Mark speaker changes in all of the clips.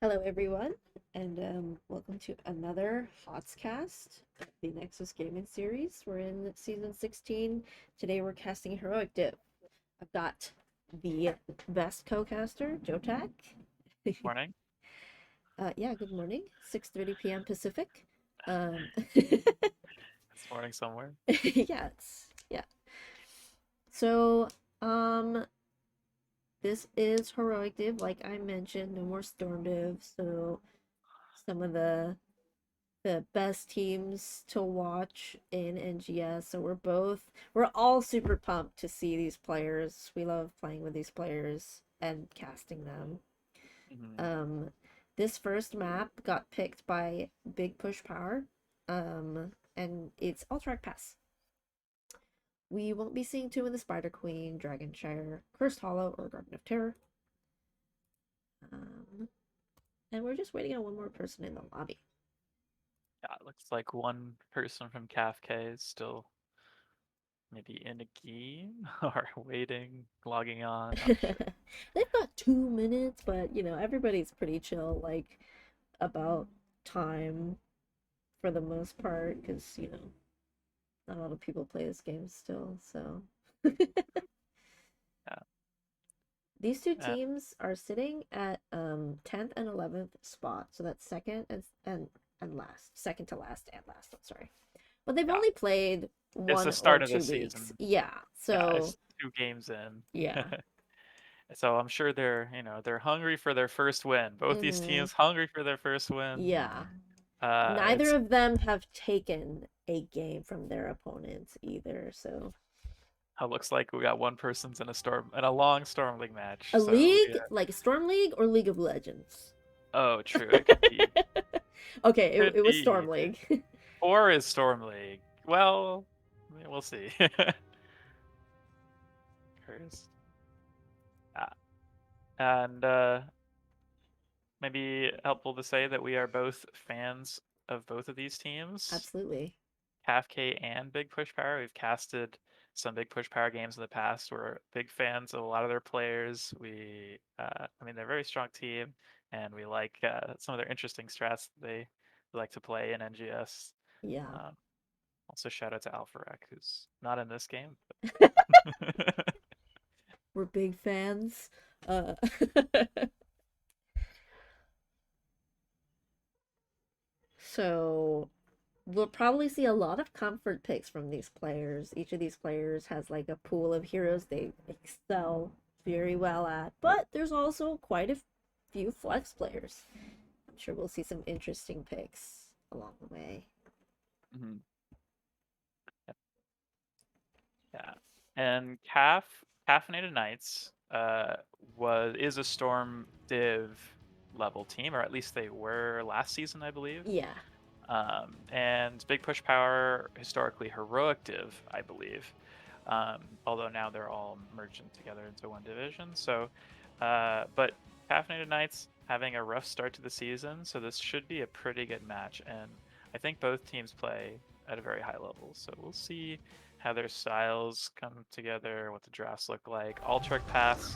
Speaker 1: Hello, everyone, and welcome to another Hotscast, the Nexus Gaming Series. We're in season 16. Today we're casting Heroic Div. I've got the best co-caster, Jotak.
Speaker 2: Morning.
Speaker 1: Yeah, good morning. 6:30 p.m. Pacific. Um,
Speaker 2: It's morning somewhere.
Speaker 1: yeah. So, um, this is Heroic Div, like I mentioned. No more Storm Div. So some of the best teams to watch in NGS. So we're all super pumped to see these players. We love playing with these players and casting them.
Speaker 2: Hmm.
Speaker 1: Um, this first map got picked by Big Push Power, and it's Alterac Pass. We won't be seeing two in the Spider Queen, Dragonshire, Cursed Hollow, or Garden of Terror. Um, and we're just waiting on one more person in the lobby.
Speaker 2: Yeah, it looks like one person from CAFK is still maybe in a game or waiting, logging on, not sure.
Speaker 1: They've got 2 minutes, but everybody's pretty chill, like about time for the most part, because not a lot of people play this game still. So
Speaker 2: Yeah.
Speaker 1: these two
Speaker 2: Uh,
Speaker 1: teams are sitting at 10th and 11th spot, so that's second and last, second to last and last. I'm sorry, but they've
Speaker 2: yeah.
Speaker 1: only played
Speaker 2: It's the
Speaker 1: one or
Speaker 2: start of the
Speaker 1: 2 weeks.
Speaker 2: season.
Speaker 1: Yeah,
Speaker 2: Yeah,
Speaker 1: so
Speaker 2: it's 2 games in.
Speaker 1: yeah.
Speaker 2: So I'm sure they're hungry for their first win. Both these
Speaker 1: Hmm.
Speaker 2: teams hungry for their first win.
Speaker 1: Yeah. Neither
Speaker 2: It's
Speaker 1: of them have taken a game from their opponents either. So
Speaker 2: it looks like we got one person's in a long Storm League match.
Speaker 1: a
Speaker 2: So
Speaker 1: league, like a Storm League or League of Legends.
Speaker 2: oh, true. It could be.
Speaker 1: Okay,
Speaker 2: Could
Speaker 1: it was
Speaker 2: be.
Speaker 1: Storm League.
Speaker 2: Or is Storm League? Well, we'll see. Cursed. Ah, and maybe helpful to say that we are both fans of both of these teams,
Speaker 1: Absolutely.
Speaker 2: CAFK and Big Push Power. We've casted some Big Push Power games in the past. We're big fans of a lot of their players. They're a very strong team, and we like some of their interesting strats that they like to play in NGS.
Speaker 1: Yeah.
Speaker 2: Um, Also, shout out to Alpharek, who's not in this game.
Speaker 1: We're big fans. Uh so we'll probably see a lot of comfort picks from these players. Each of these players has like a pool of heroes they excel very well at, but there's also quite a few flex players. I'm sure we'll see some interesting picks along the way.
Speaker 2: Mhm. Yeah. And Caffeinated Knights is a Storm Div level team, or at least they were last season, I believe.
Speaker 1: Yeah,
Speaker 2: And Big Push Power, historically Heroic Div, I believe. Although now they're all merging together into one division. But Caffeinated Knights having a rough start to the season, so this should be a pretty good match. And I think both teams play at a very high level, so we'll see how their styles come together, what the drafts look like. Altruck Pass,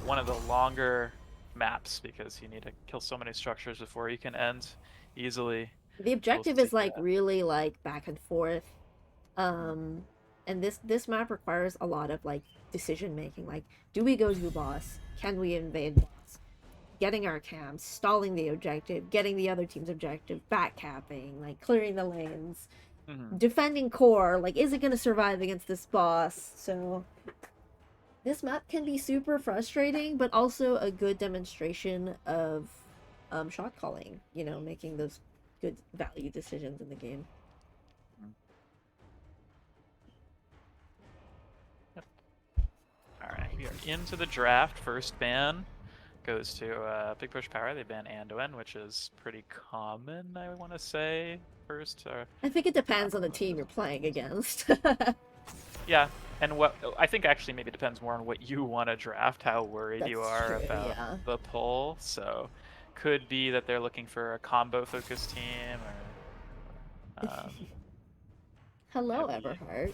Speaker 2: one of the longer maps because you need to kill so many structures before you can end easily.
Speaker 1: the
Speaker 2: So we'll
Speaker 1: objective
Speaker 2: see.
Speaker 1: is like really like back and forth. Um, and this map requires a lot of like decision making. Like, do we go to boss? Can we invade boss? Getting our camps, stalling the objective, getting the other team's objective, backcapping, like clearing the lanes,
Speaker 2: Mm-hmm.
Speaker 1: defending core. Like, is it gonna survive against this boss? So this map can be super frustrating, but also a good demonstration of shot calling. Making those good value decisions in the game.
Speaker 2: Yep. All right, we are into the draft. First ban goes to Big Push Power. They ban Anduin, which is pretty common, I want to say. First,
Speaker 1: I think it
Speaker 2: uh,
Speaker 1: depends on the team you're playing against.
Speaker 2: yeah, and what I think actually maybe depends more on what you want to draft, how worried you
Speaker 1: That's
Speaker 2: are
Speaker 1: true,
Speaker 2: about
Speaker 1: yeah.
Speaker 2: the pull. So, could be that they're looking for a combo focused team, or
Speaker 1: Hello,
Speaker 2: heavy
Speaker 1: Everheart.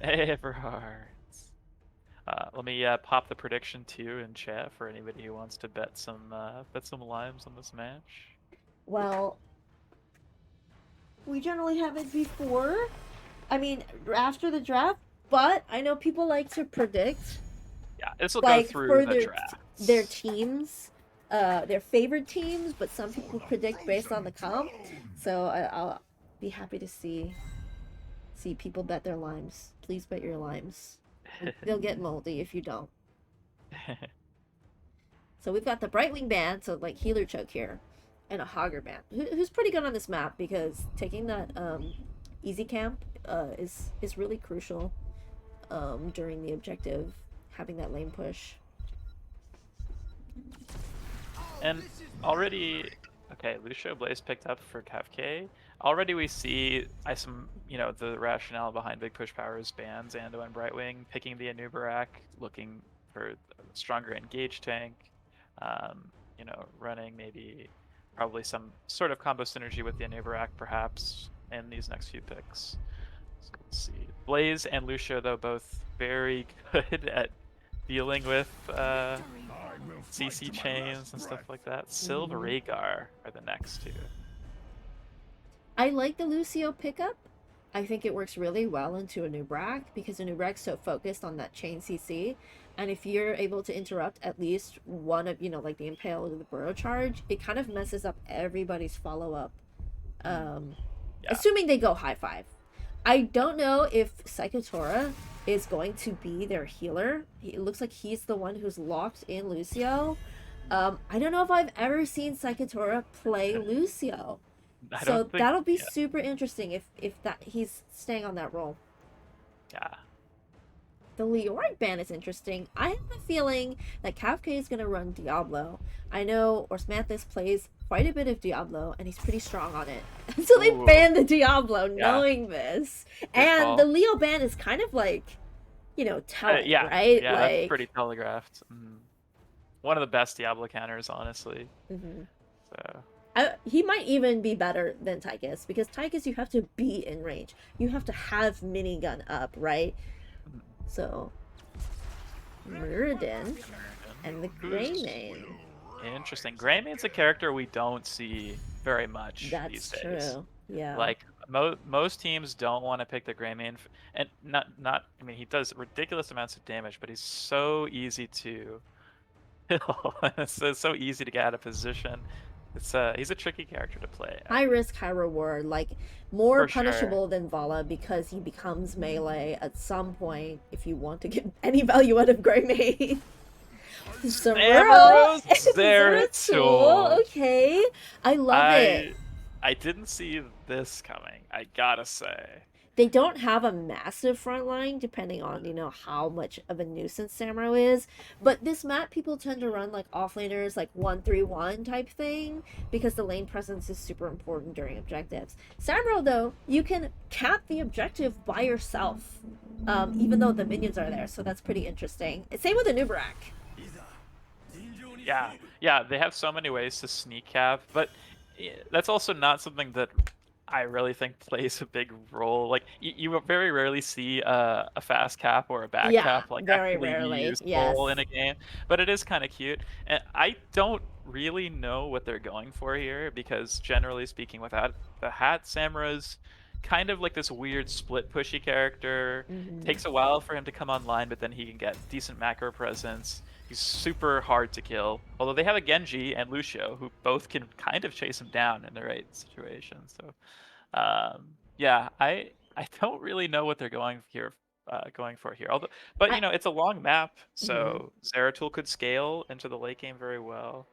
Speaker 2: Everhard. Let me pop the prediction too in chat for anybody who wants to bet some limes on this match.
Speaker 1: Well, we generally have it before. I mean, after the draft, but I know people like to predict,
Speaker 2: Yeah, this will go
Speaker 1: like
Speaker 2: through
Speaker 1: for
Speaker 2: the
Speaker 1: their
Speaker 2: drafts.
Speaker 1: teams, their favorite teams. But some people predict based on the comp. So I'll be happy to see people bet their limes. Please bet your limes. They'll get moldy if you don't. So we've got the Brightwing band, so like healer choke here, and a Hogger band, who's pretty good on this map because taking that easy camp is really crucial during the objective, having that lane push.
Speaker 2: And already, okay, Lucio Blaze picked up for KFK. Already we see the rationale behind Big Push Power's bans, Ando and Brightwing, picking the Anubarak, looking for a stronger engage tank, running maybe probably some sort of combo synergy with the Anubarak perhaps in these next few picks. So let's see. Blaze and Lucio, though, both very good at dealing with CC chains and stuff like that. Sylve
Speaker 1: Mm-hmm.
Speaker 2: Rhaegar are the next two.
Speaker 1: I like the Lucio pickup. I think it works really well into a Nubrak because a Nubrak's so focused on that chain CC. And if you're able to interrupt at least one of, like the Impale or the Burrow Charge, it kind of messes up everybody's follow up.
Speaker 2: Yeah.
Speaker 1: Assuming they go high five. I don't know if Psychotora is going to be their healer. It looks like he's the one who's locked in Lucio. I don't know if I've ever seen Psychotora play Lucio.
Speaker 2: I don't
Speaker 1: So
Speaker 2: think.
Speaker 1: that'll be
Speaker 2: Yeah.
Speaker 1: super interesting if that he's staying on that role.
Speaker 2: Yeah.
Speaker 1: The Leoric ban is interesting. I have a feeling that Kafka is going to run Diablo. I know Orsmanthus plays quite a bit of Diablo, and he's pretty strong on it. So they
Speaker 2: Ooh.
Speaker 1: banned the Diablo
Speaker 2: Yeah.
Speaker 1: knowing this.
Speaker 2: Good
Speaker 1: And
Speaker 2: call.
Speaker 1: the Leo ban is kind of like, telling,
Speaker 2: Yeah.
Speaker 1: right?
Speaker 2: Yeah. That's
Speaker 1: Like,
Speaker 2: pretty telegraphed. One of the best Diablo counters, honestly.
Speaker 1: mm-hmm.
Speaker 2: So.
Speaker 1: He might even be better than Tychus because Tychus you have to be in range. You have to have minigun up, right? So Muradin and the Greymane.
Speaker 2: Interesting. Greymane's a character we don't see very much these
Speaker 1: That's
Speaker 2: days.
Speaker 1: true. Yeah.
Speaker 2: Like most teams don't want to pick the Greymane, and not. I mean, he does ridiculous amounts of damage, but he's so easy to kill. It's so easy to get out of position. He's a tricky character to play.
Speaker 1: High risk, high reward. Like more
Speaker 2: For sure.
Speaker 1: punishable than Vala because he becomes melee at some point if you want to get any value out of Greymane. Zero
Speaker 2: Zeratul.
Speaker 1: Okay. I love it.
Speaker 2: I didn't see this coming, I gotta say.
Speaker 1: They don't have a massive front line depending on how much of a nuisance Samro is, but this map people tend to run like offlaners, like 1-3-1 type thing because the lane presence is super important during objectives. Samro though, you can cap the objective by yourself, even though the minions are there, so that's pretty interesting. Same with the Nubarak.
Speaker 2: Yeah, they have so many ways to sneak cap, but that's also not something that I really think plays a big role. Like you very rarely see a fast cap or a back
Speaker 1: Yeah,
Speaker 2: cap like
Speaker 1: very
Speaker 2: actually be
Speaker 1: rarely. Yes.
Speaker 2: useful in a game, but it is kind of cute. And I don't really know what they're going for here because generally speaking, without the hat, Samura's kind of like this weird split pushy character.
Speaker 1: Mm-hmm.
Speaker 2: Takes a while for him to come online, but then he can get decent macro presence. He's super hard to kill. Although they have a Genji and Lucio who both can kind of chase him down in the right situation. So, yeah, I don't really know what they're going for here. But
Speaker 1: I,
Speaker 2: it's a long map,
Speaker 1: mm-hmm.
Speaker 2: so Zeratul could scale into the late game very well.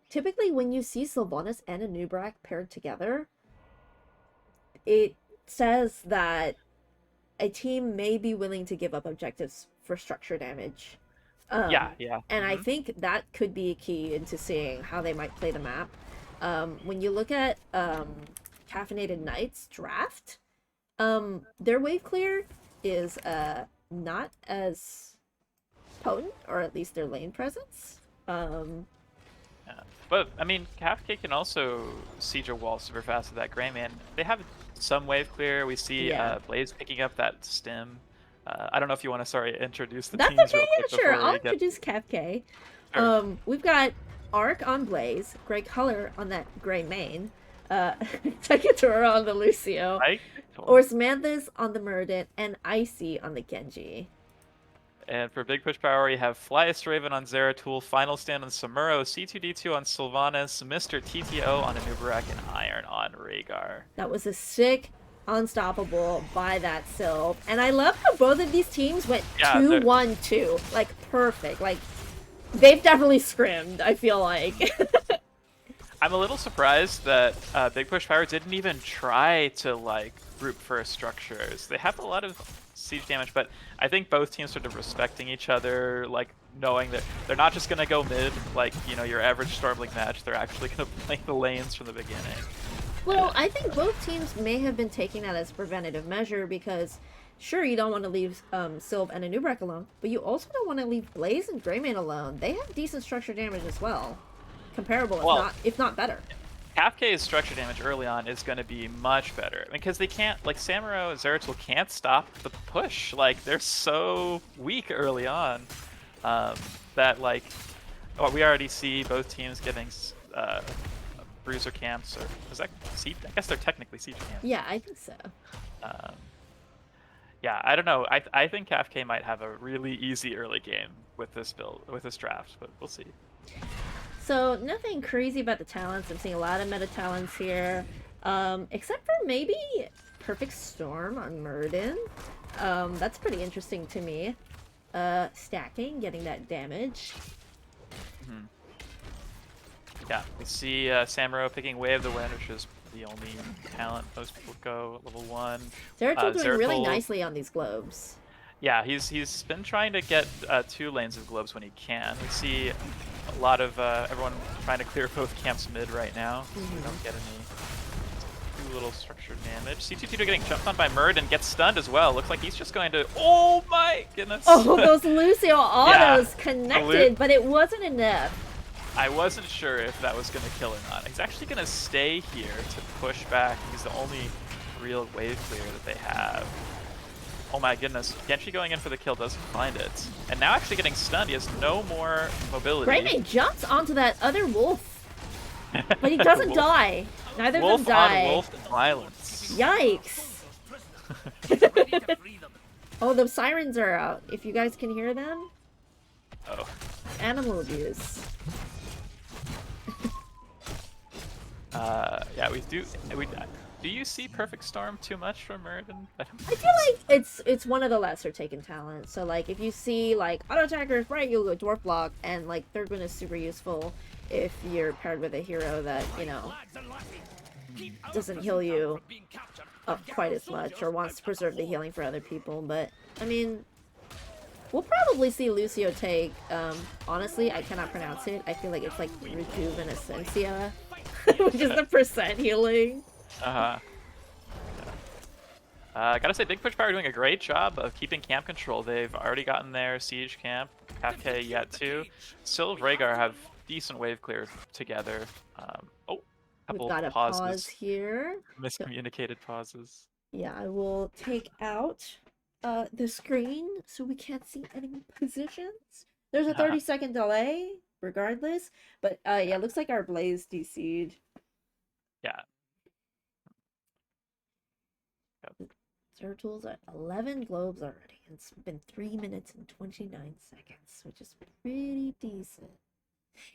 Speaker 1: Typically, when you see Sylvanas and a Nubrak paired together, it says that a team may be willing to give up objectives for structure damage.
Speaker 2: Yeah.
Speaker 1: And I think that could be a key into seeing how they might play the map. When you look at Caffeinated Knights draft, their wave clear is not as potent, or at least their lane presence.
Speaker 2: Yeah. But I mean, Kafka can also siege a wall super fast with that Greymane. They have some wave clear. We see
Speaker 1: Yeah.
Speaker 2: Blaze picking up that stim. I don't know if you want to, sorry, introduce the
Speaker 1: That's
Speaker 2: teams
Speaker 1: okay,
Speaker 2: real quick
Speaker 1: yeah, sure.
Speaker 2: before
Speaker 1: I'll
Speaker 2: we get.
Speaker 1: introduce Kefke.
Speaker 2: Sure.
Speaker 1: We've got Arc on Blaze, gray color on that gray main, Tekatoro on the Lucio,
Speaker 2: Ike? Cool.
Speaker 1: Orsmanthus on the Muradin, and Icy on the Genji.
Speaker 2: And for big push power, we have Flyest Raven on Zeratul, Final Stand on Samuro, C2D2 on Sylvanas, Mr. TTO on Anubarak, and Iron on Rhaegar.
Speaker 1: That was a sick unstoppable by that Sylve. And I love how both of these teams went
Speaker 2: Yeah,
Speaker 1: 2-1-2. Like, perfect. Like, they've definitely scrimmed, I feel like.
Speaker 2: I'm a little surprised that Big Push Power didn't even try to like group first structures. They have a lot of siege damage, but I think both teams sort of respecting each other, like knowing that they're not just gonna go mid like, you know, your average Stormlink match. They're actually gonna play the lanes from the beginning.
Speaker 1: Well, I think both teams may have been taking that as a preventative measure because, sure, you don't want to leave Sylve and Anubarak alone, but you also don't want to leave Blaze and Greymane alone. They have decent structure damage as well. Comparable,
Speaker 2: Well,
Speaker 1: if not better.
Speaker 2: Kafka's structure damage early on is going to be much better because they can't, like Samuro and Zeratul can't stop the push. Like they're so weak early on that like we already see both teams getting bruiser camps, or is that siege? I guess they're technically siege camps.
Speaker 1: Yeah, I think so.
Speaker 2: Um, yeah, I don't know. I think Kafka might have a really easy early game with this build, with this draft, but we'll see.
Speaker 1: So nothing crazy about the talents. I'm seeing a lot of meta talents here, except for maybe Perfect Storm on Muradin. That's pretty interesting to me. Stacking, getting that damage.
Speaker 2: Mm-hmm. Yeah, we see Samuro picking Way of the Wind, which is the only talent most people go level 1.
Speaker 1: Zeratul doing really
Speaker 2: Zeratul,
Speaker 1: nicely on these globes.
Speaker 2: yeah, he's been trying to get 2 lanes of globes when he can. We see a lot of everyone trying to clear both camps mid right now. So we don't get any too little structured damage. C2 getting jumped on by Murd and gets stunned as well. Looks like he's just going to. Oh my goodness!
Speaker 1: Oh, those Lucio autos
Speaker 2: Yeah,
Speaker 1: connected, but it wasn't enough.
Speaker 2: I wasn't sure if that was going to kill or not. He's actually going to stay here to push back. He's the only real wave clear that they have. Oh my goodness. Genji going in for the kill doesn't find it. And now actually getting stunned. He has no more mobility.
Speaker 1: Greymane jumps onto that other wolf, but he doesn't die. Neither of them
Speaker 2: Wolf
Speaker 1: die.
Speaker 2: on wolf violence.
Speaker 1: Yikes. Oh, the sirens are out. If you guys can hear them.
Speaker 2: Oh.
Speaker 1: Animal abuse.
Speaker 2: Yeah, we do. Do you see Perfect Storm too much from Muradin?
Speaker 1: I feel like it's one of the lesser taken talents. So like if you see like auto attackers, right, you'll go dwarf block, and like third one is super useful if you're paired with a hero that, you know, doesn't heal you up quite as much or wants to preserve the healing for other people. But I mean, we'll probably see Lucio take, honestly, I cannot pronounce it. I feel like it's like Rejuvenescencia, which is the percent healing.
Speaker 2: Uh-huh. Gotta say, Big Push Power doing a great job of keeping camp control. They've already gotten their siege camp. Kafka yet too. Still, Rhaegar have decent wave clear together. Oh, couple
Speaker 1: We've got a
Speaker 2: pauses.
Speaker 1: pause here.
Speaker 2: Miscommunicated pauses.
Speaker 1: Yeah, I will take out the screen so we can't see enemy positions. There's a 30-second delay, regardless. But yeah, looks like our Blaze DC'd.
Speaker 2: Yeah.
Speaker 1: Turtles at 11 globes already. It's been 3 minutes and 29 seconds, which is pretty decent.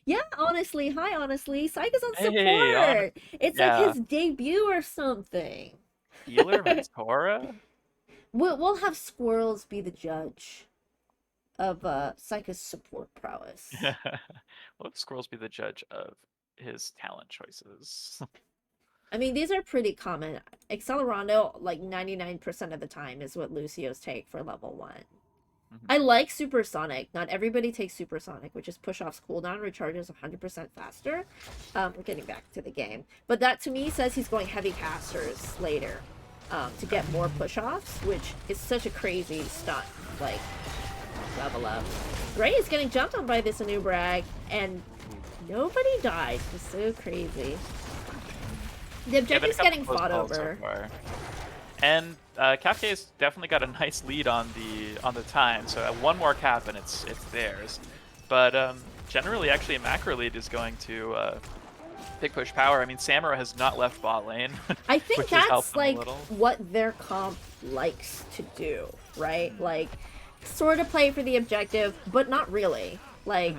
Speaker 1: Yeah, honestly. Hi, honestly. Syke is on support. It's like his debut or something.
Speaker 2: Healer Mentora?
Speaker 1: We'll have Squirrels be the judge of Syke's support prowess.
Speaker 2: We'll have Squirrels be the judge of his talent choices.
Speaker 1: I mean, these are pretty common. Accelerando, like 99% of the time, is what Lucio's take for level 1. I like Supersonic. Not everybody takes Supersonic, which is push-off's cooldown recharges 100% faster. We're getting back to the game. But that, to me, says he's going heavy casters later to get more push-offs, which is such a crazy stunt. Like, level up. Gray is getting jumped on by this Anubarak, and nobody dies. It's so crazy. The objective's getting fought over.
Speaker 2: And Kafka's definitely got a nice lead on the time. So one more cap and it's theirs. But generally, actually, a macro lead is going to big push power. I mean, Samuro has not left bot lane,
Speaker 1: I think
Speaker 2: which has helped
Speaker 1: that's
Speaker 2: them a
Speaker 1: like
Speaker 2: little.
Speaker 1: what their comp likes to do, right? Like, sort of play for the objective, but not really. Like,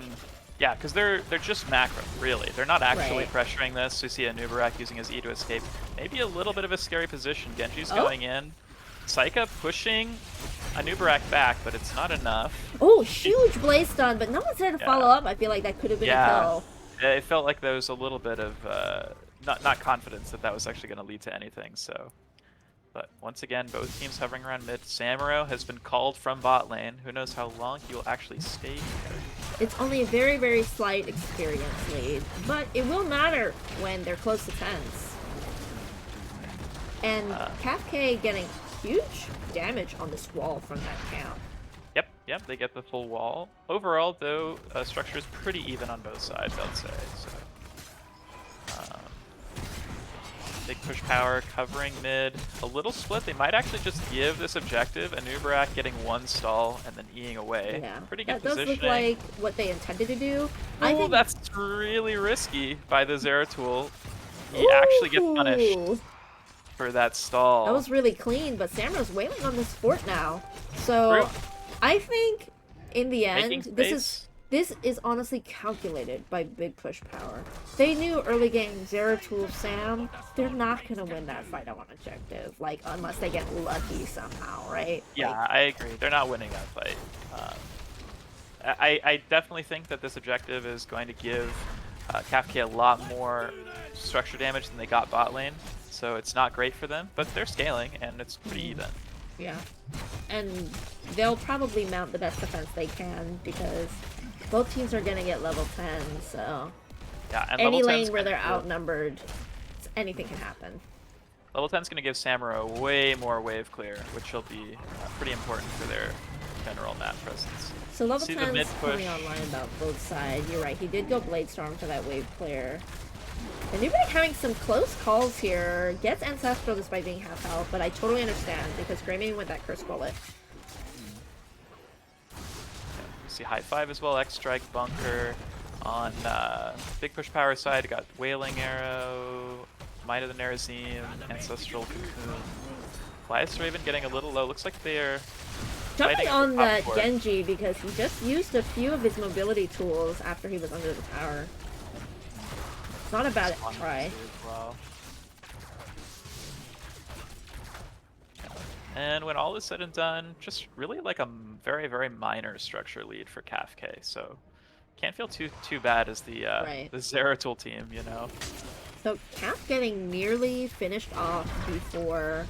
Speaker 2: Yeah, because they're just macro, really. They're not actually
Speaker 1: right.
Speaker 2: pressuring this. We see a Nubarak using his E to escape. Maybe a little bit of a scary position. Genji's
Speaker 1: Oh,
Speaker 2: going in. Saika pushing a Nubarak back, but it's not enough.
Speaker 1: oh, huge blaze stun, but no one's there to follow
Speaker 2: Yeah.
Speaker 1: up. I feel like that could have been a
Speaker 2: Yeah.
Speaker 1: kill.
Speaker 2: It felt like there was a little bit of not confidence that was actually going to lead to anything. So, but once again, both teams hovering around mid. Samuro has been called from bot lane. Who knows how long he will actually stay here?
Speaker 1: It's only a very, very slight experience lead, but it will matter when they're close to tens. And Kafka getting huge damage on this wall from that camp.
Speaker 2: Yep, they get the full wall. Overall, though, structure is pretty even on both sides, I'd say. So, big push power covering mid. A little split. They might actually just give this objective. Anubarak getting one stall and then Eing away.
Speaker 1: Yeah,
Speaker 2: Pretty good
Speaker 1: that does
Speaker 2: positioning.
Speaker 1: look like what they intended to do. I
Speaker 2: Oh,
Speaker 1: think
Speaker 2: that's really risky by the Zeratul. He actually gets punished
Speaker 1: Ooh,
Speaker 2: for that stall.
Speaker 1: that was really clean, but Samro's wailing on this fort now. So
Speaker 2: True.
Speaker 1: I think in the
Speaker 2: Making
Speaker 1: end,
Speaker 2: space.
Speaker 1: this is honestly calculated by big push power. They knew early game Zeratul Sam, they're not gonna win that fight on objective, like unless they get lucky somehow, right?
Speaker 2: Yeah,
Speaker 1: Like,
Speaker 2: I agree. They're not winning that fight. I definitely think that this objective is going to give Kafka a lot more structure damage than they got bot lane. So it's not great for them, but they're scaling and it's pretty even.
Speaker 1: yeah. And they'll probably mount the best defense they can because both teams are gonna get level 10, so
Speaker 2: Yeah, and
Speaker 1: any
Speaker 2: level
Speaker 1: lane
Speaker 2: 10's
Speaker 1: where they're
Speaker 2: gonna give,
Speaker 1: outnumbered, anything can happen.
Speaker 2: level 10's going to give Samuro way more wave clear, which will be pretty important for their general map presence.
Speaker 1: So level
Speaker 2: See the
Speaker 1: 10's
Speaker 2: mid push.
Speaker 1: coming online about both sides. You're right, he did go Blade Storm for that wave clear. And Nubank having some close calls here. Gets Ancestral despite being half health, but I totally understand because Greymane went that curse bullet.
Speaker 2: Yeah, we see high five as well, X strike bunker. On big push power side, you got Wailing Arrow, Might of the Nerazim, Ancestral Cocoon. Flyest Raven getting a little low. Looks like they're
Speaker 1: Jumping
Speaker 2: fighting
Speaker 1: on
Speaker 2: at the
Speaker 1: that
Speaker 2: top court.
Speaker 1: Genji because he just used a few of his mobility tools after he was under the tower. It's not a bad
Speaker 2: On
Speaker 1: try.
Speaker 2: as well. And when all is said and done, just really like a very, very minor structure lead for Kafka. So can't feel too bad as the
Speaker 1: Right.
Speaker 2: the Zeratul team, you know.
Speaker 1: So Cap getting nearly finished off before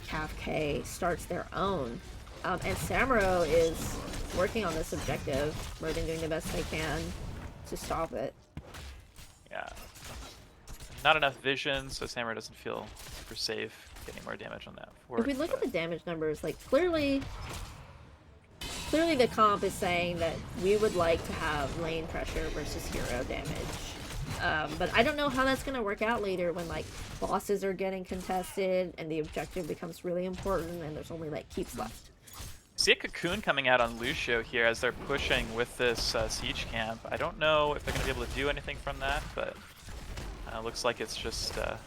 Speaker 1: Kafka starts their own. And Samuro is working on this objective. Merden doing the best they can to stop it.
Speaker 2: Yeah. Not enough vision, so Samurai doesn't feel super safe getting more damage on that fort.
Speaker 1: If we look at the damage numbers, like clearly the comp is saying that we would like to have lane pressure versus hero damage. But I don't know how that's going to work out later when like bosses are getting contested and the objective becomes really important and there's only like keeps left.
Speaker 2: See a Cocoon coming out on Lucio here as they're pushing with this siege camp. I don't know if they're going to be able to do anything from that, but looks like it's just a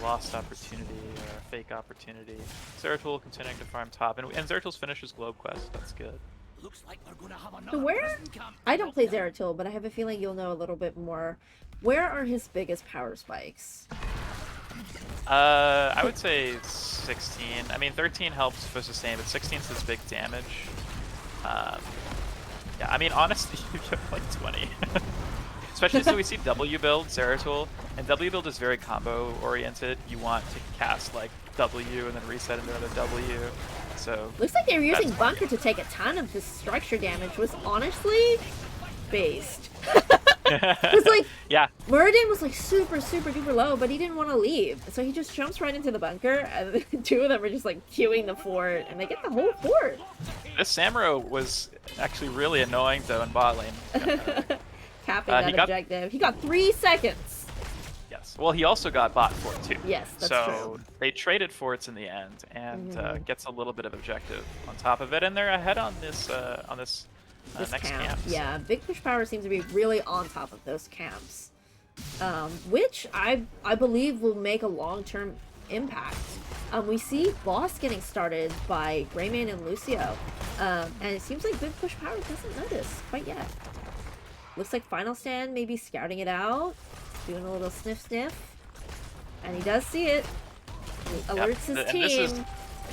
Speaker 2: lost opportunity or a fake opportunity. Zeratul continuing to farm top, and Zeratul's finishes Globe Quest. That's good.
Speaker 3: Looks like we're gonna have
Speaker 1: So
Speaker 3: another
Speaker 1: where
Speaker 3: prison camp.
Speaker 1: I don't play Zeratul, but I have a feeling you'll know a little bit more. Where are his biggest power spikes?
Speaker 2: I would say 16. I mean, 13 helps for sustain, but 16 is his big damage. Yeah, I mean, honestly, you get like 20. Especially so we see W build, Zeratul, and W build is very combo oriented. You want to cast like W and then reset into another W. So
Speaker 1: Looks like they were using
Speaker 2: that's-
Speaker 1: Bunker to take a ton of this structure damage, was honestly based. It's like
Speaker 2: yeah,
Speaker 1: Muradin was like super duper low, but he didn't want to leave. So he just jumps right into the bunker, and two of them are just like queuing the fort, and they get the whole fort.
Speaker 2: this Samuro was actually really annoying though in bot lane.
Speaker 1: Capping that
Speaker 2: he got-
Speaker 1: objective. He got 3 seconds.
Speaker 2: Yeah, Yes. Well, he also got bot fort too.
Speaker 1: Yes, that's
Speaker 2: so
Speaker 1: true.
Speaker 2: they traded forts in the end, and
Speaker 1: Mhm.
Speaker 2: gets a little bit of objective on top of it, and they're ahead on this
Speaker 1: This
Speaker 2: next
Speaker 1: camp,
Speaker 2: camp.
Speaker 1: yeah. Big Push Power seems to be really on top of those camps, which I believe will make a long-term impact. We see boss getting started by Rayman and Lucio, and it seems like Big Push Power doesn't notice quite yet. Looks like Final Stand maybe scouting it out, doing a little sniff, and he does see it. He alerts his
Speaker 2: And
Speaker 1: team.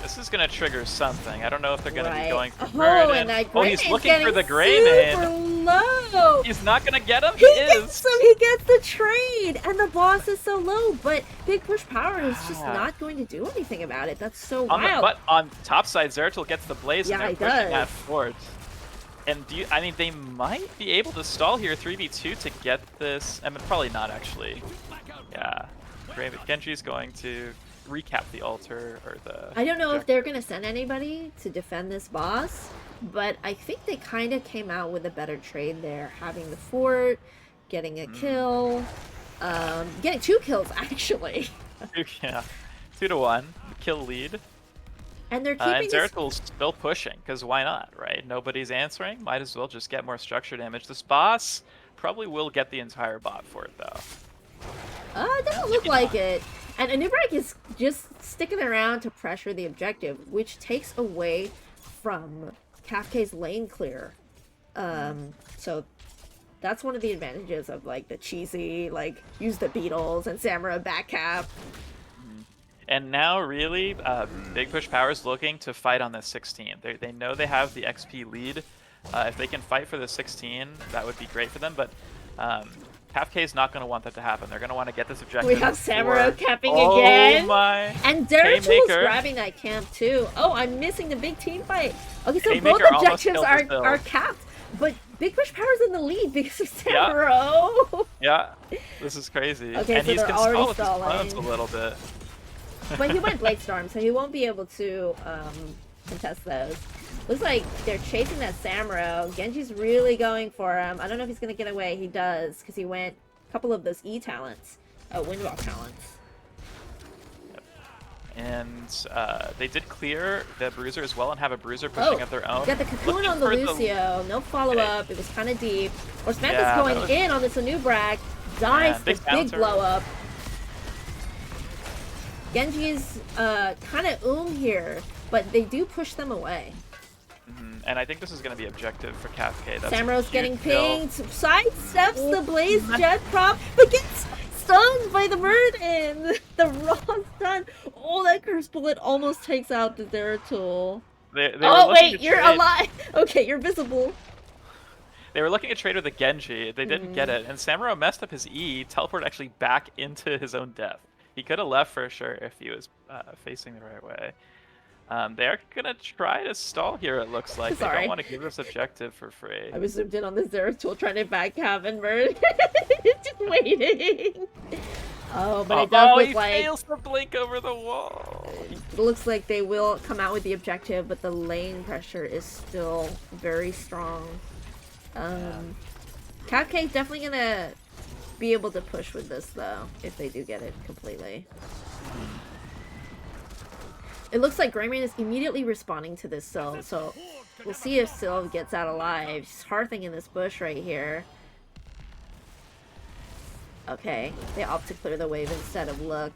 Speaker 2: this is gonna trigger something. I don't know if they're gonna be going for
Speaker 1: Oh,
Speaker 2: Murden.
Speaker 1: and that
Speaker 2: Oh, he's
Speaker 1: Grayman's
Speaker 2: looking for
Speaker 1: getting
Speaker 2: the
Speaker 1: super
Speaker 2: Grayman.
Speaker 1: low.
Speaker 2: He's not gonna get him.
Speaker 1: He
Speaker 2: is.
Speaker 1: gets him. He gets the trade, and the boss is so low. But Big Push Power is just not going to do anything about it. That's so wild.
Speaker 2: But on top side, Zeratul gets the blaze,
Speaker 1: Yeah,
Speaker 2: and
Speaker 1: he
Speaker 2: they're pushing
Speaker 1: does.
Speaker 2: that fort. And I mean, they might be able to stall here 3v2 to get this. I mean, probably not actually. Yeah, Genji's going to recap the altar or the.
Speaker 1: I don't know if they're gonna send anybody to defend this boss, but I think they kind of came out with a better trade there, having the fort, getting a kill, getting 2 kills actually.
Speaker 2: Yeah, 2-1 kill lead.
Speaker 1: And they're keeping
Speaker 2: and Zeratul's still pushing, because why not, right? Nobody's answering. Might as well just get more structure damage. This boss probably will get the entire bot for it, though.
Speaker 1: It doesn't look like it. And Anubrak is just sticking around to pressure the objective, which takes away from Kafka's lane clear. So that's one of the advantages of, like, the cheesy, like, use the Beatles and Samura back cap.
Speaker 2: And now, really, Big Push Power's looking to fight on the 16. They know they have the XP lead. If they can fight for the 16, that would be great for them. But Kafka's not going to want that to happen. They're going to want to get this objective.
Speaker 1: We have Samuro capping again.
Speaker 2: Oh my!
Speaker 1: And Zeratul's grabbing that camp too. Oh, I'm missing the big team fight. Okay, so both objectives are capped. But Big Push Power's in the lead because of Samuro.
Speaker 2: Yeah, this is crazy.
Speaker 1: Okay,
Speaker 2: and
Speaker 1: so
Speaker 2: he's
Speaker 1: they're
Speaker 2: going to
Speaker 1: already
Speaker 2: stall with his
Speaker 1: stalling.
Speaker 2: a little bit.
Speaker 1: But he went Blade Storm, so he won't be able to contest those. Looks like they're chasing that Samuro. Genji's really going for him. I don't know if he's going to get away. He does, because he went a couple of those E talents. Windwalk talents.
Speaker 2: Yep. And they did clear the Bruiser as well and have a Bruiser pushing of their own.
Speaker 1: Got the Cocoon on the Lucio. No follow-up. It was kind of deep. Or Samantha's going in on this Anubrak. Dies the big blow-up. Genji's kind of here, but they do push them away.
Speaker 2: And I think this is going to be objective for Kafka.
Speaker 1: Samuro's getting pinged, sidesteps the Blaze Jet prop, but gets stunned by the Murden. The raw stun. Oh, that curse bullet almost takes out the Zeratul. Oh wait, you're alive. Okay, you're visible.
Speaker 2: They were looking at trade with the Genji. They didn't get it, and Samuro messed up his E, teleported actually back into his own death. He could have left for sure if he was facing the right way. They are gonna try to stall here, it looks like.
Speaker 1: Sorry.
Speaker 2: They don't want to give this objective for free.
Speaker 1: I was zoomed in on the Zeratul trying to back Kevin Bird. Just waiting. Oh, but it does look like...
Speaker 2: he fails to blink over the wall.
Speaker 1: It looks like they will come out with the objective, but the lane pressure is still very strong. Kafka is definitely gonna be able to push with this, though, if they do get it completely. It looks like Grayman is immediately responding to this Syl, so we'll see if Syl gets out alive. She's hearthing in this bush right here. Okay, they opt to clear the wave instead of look.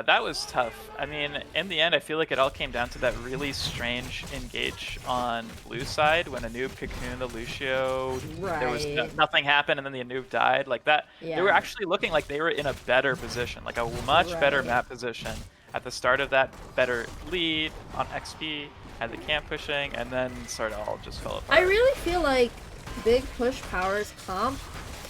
Speaker 2: That was tough. I mean, in the end, I feel like it all came down to that really strange engage on blue side when Anub cocooned the Lucio.
Speaker 1: Right.
Speaker 2: There was nothing happened, and then the Anub died. Like that, they were actually looking like they were in a better position, like a much better map position at the start of that better lead on XP, had the camp pushing, and then sort of all just fell apart.
Speaker 1: I really feel like Big Push Power's comp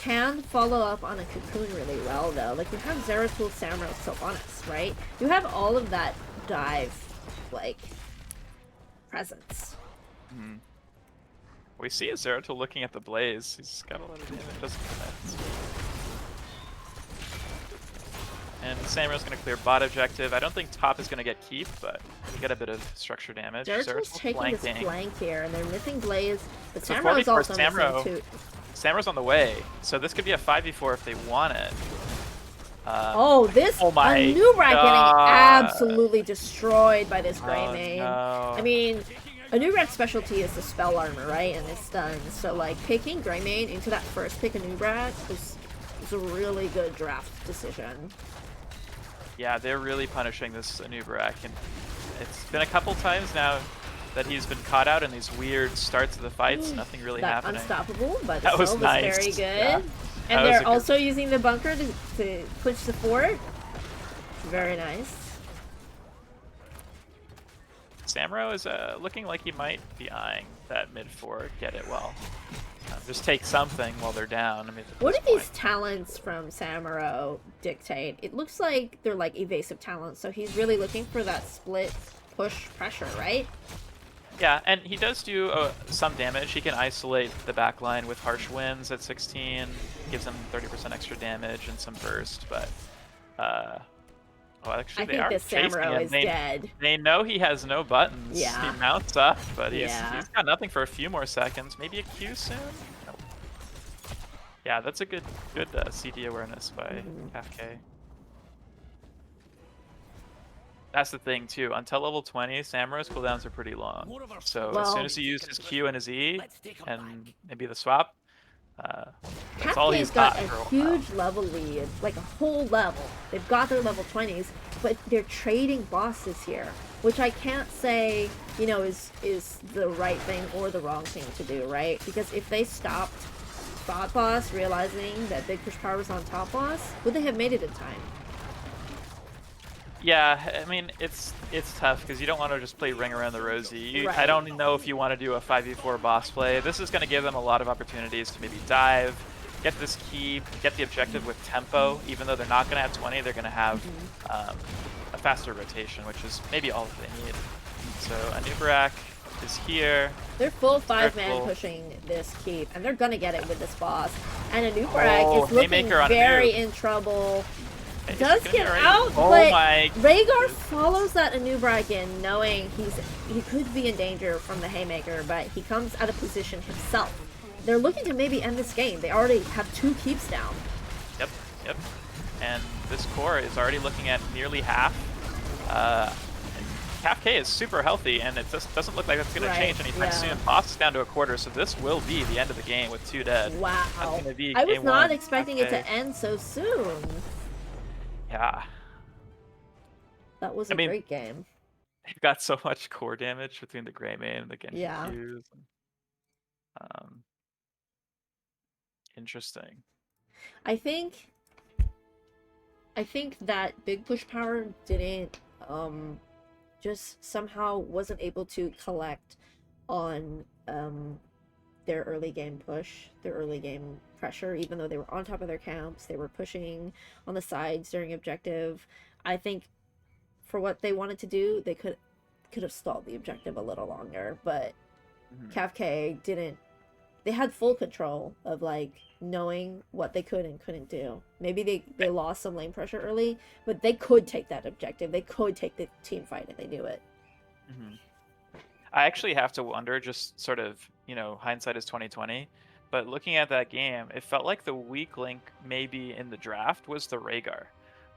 Speaker 1: can follow up on a cocoon really well, though. Like, you have Zeratul, Samuro, Sylvanas, right? You have all of that dive, like, presence.
Speaker 2: We see a Zeratul looking at the blaze. He's got a lot of damage, doesn't connect. And Samuro's going to clear bot objective. I don't think top is going to get keep, but we get a bit of structure damage.
Speaker 1: Zeratul's taking this flank here, and they're missing Blaze, but
Speaker 2: so
Speaker 1: Samuro is also
Speaker 2: Samuro,
Speaker 1: missing too.
Speaker 2: Samura's on the way, so this could be a 5v4 if they want it.
Speaker 1: Oh, this
Speaker 2: Oh my
Speaker 1: Anubrak getting
Speaker 2: god!
Speaker 1: absolutely destroyed by this Grey
Speaker 2: Oh
Speaker 1: Mane.
Speaker 2: no.
Speaker 1: I mean, Anubrak's specialty is the spell armor, right? And it's stuns. So like picking Grey Mane into that first pick Anubrak was a really good draft decision.
Speaker 2: Yeah, they're really punishing this Anubrak, and it's been a couple times now that he's been caught out in these weird starts of the fights. Nothing really
Speaker 1: That
Speaker 2: happening.
Speaker 1: unstoppable, but
Speaker 2: That was
Speaker 1: still
Speaker 2: nice.
Speaker 1: was very good.
Speaker 2: Yeah.
Speaker 1: And
Speaker 2: That was
Speaker 1: they're
Speaker 2: a good-
Speaker 1: also using the bunker to push the fort. Very nice.
Speaker 2: Samuro is looking like he might be eyeing that mid fort. Get it well. Just take something while they're down. I mean,
Speaker 1: What do these talents from Samuro dictate? It looks like they're like evasive talents, so he's really looking for that split push pressure, right?
Speaker 2: Yeah, and he does do some damage. He can isolate the back line with Harsh Winds at 16, gives him 30% extra damage and some burst, but well, actually,
Speaker 1: I
Speaker 2: they
Speaker 1: think
Speaker 2: are
Speaker 1: this
Speaker 2: chasing
Speaker 1: Samuro
Speaker 2: him.
Speaker 1: is dead.
Speaker 2: They know he has no buttons.
Speaker 1: Yeah.
Speaker 2: He mounts up, but he's
Speaker 1: Yeah.
Speaker 2: got nothing for a few more seconds. Maybe a Q soon? Nope. Yeah, that's a good CD awareness by Kafka. That's the thing too. Until level 20, Samura's cooldowns are pretty long. So as soon as he uses his Q and his E, and maybe the swap, that's all he's
Speaker 1: Kafka's got
Speaker 2: got
Speaker 1: a
Speaker 2: for a while.
Speaker 1: huge level lead, like a whole level. They've got their level 20s, but they're trading bosses here, which I can't say, you know, is the right thing or the wrong thing to do, right? Because if they stopped bot boss realizing that Big Push Power was on top boss, would they have made it in time?
Speaker 2: Yeah, I mean, it's tough because you don't want to just play Ring Around the Rosie. I
Speaker 1: Right.
Speaker 2: don't know if you want to do a 5v4 boss play. This is going to give them a lot of opportunities to maybe dive, get this keep, get the objective with tempo. Even though they're not going to have 20, they're going to have a faster rotation, which is maybe all that they need. So Anubrak is here.
Speaker 1: They're full 5-man
Speaker 2: Careful.
Speaker 1: pushing this keep, and they're gonna get it with this boss. And Anubrak is looking
Speaker 2: Haymaker on
Speaker 1: very
Speaker 2: Anub.
Speaker 1: in trouble.
Speaker 2: Is
Speaker 1: Does
Speaker 2: it gonna
Speaker 1: get
Speaker 2: be right?
Speaker 1: out,
Speaker 2: Oh
Speaker 1: but
Speaker 2: my
Speaker 1: Rhaegar
Speaker 2: goodness.
Speaker 1: follows that Anubrak in, knowing he could be in danger from the Haymaker, but he comes out of position himself. They're looking to maybe end this game. They already have 2 keeps down.
Speaker 2: Yep. And this core is already looking at nearly half. Kafka is super healthy, and it just doesn't look like that's going to change anytime soon. Boss is down to a quarter, so this will be the end of the game with 2 dead.
Speaker 1: Wow.
Speaker 2: That's gonna be
Speaker 1: I was
Speaker 2: game
Speaker 1: not
Speaker 2: one.
Speaker 1: expecting it to end so soon.
Speaker 2: Yeah.
Speaker 1: That was a great game.
Speaker 2: They've got so much core damage between the Grey Mane and the Genji
Speaker 1: Yeah.
Speaker 2: Qs. Interesting.
Speaker 1: I think that Big Push Power didn't just somehow wasn't able to collect on their early game push, their early game pressure, even though they were on top of their camps, they were pushing on the sides during objective. I think for what they wanted to do, they could have stalled the objective a little longer, but Kafka didn't. They had full control of like knowing what they could and couldn't do. Maybe they lost some lane pressure early, but they could take that objective. They could take the team fight if they do it.
Speaker 2: I actually have to wonder, just sort of, you know, hindsight is 2020, but looking at that game, it felt like the weak link maybe in the draft was the Rhaegar.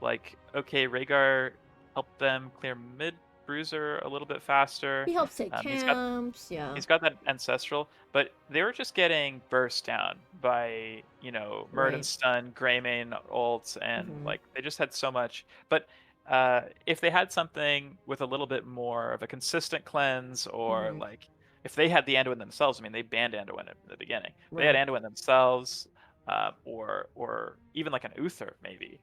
Speaker 2: Like, okay, Rhaegar helped them clear mid bruiser a little bit faster.
Speaker 1: He helps take camps,
Speaker 2: He's got that ancestral, but they were just getting burst down by, you know, Murd and Stun, Greymane ults, and like they just had so much. But if they had something with a little bit more of a consistent cleanse, or like if they had the Anduin themselves, I mean, they banned Anduin at the beginning. They had Anduin themselves, or even like an Uther maybe,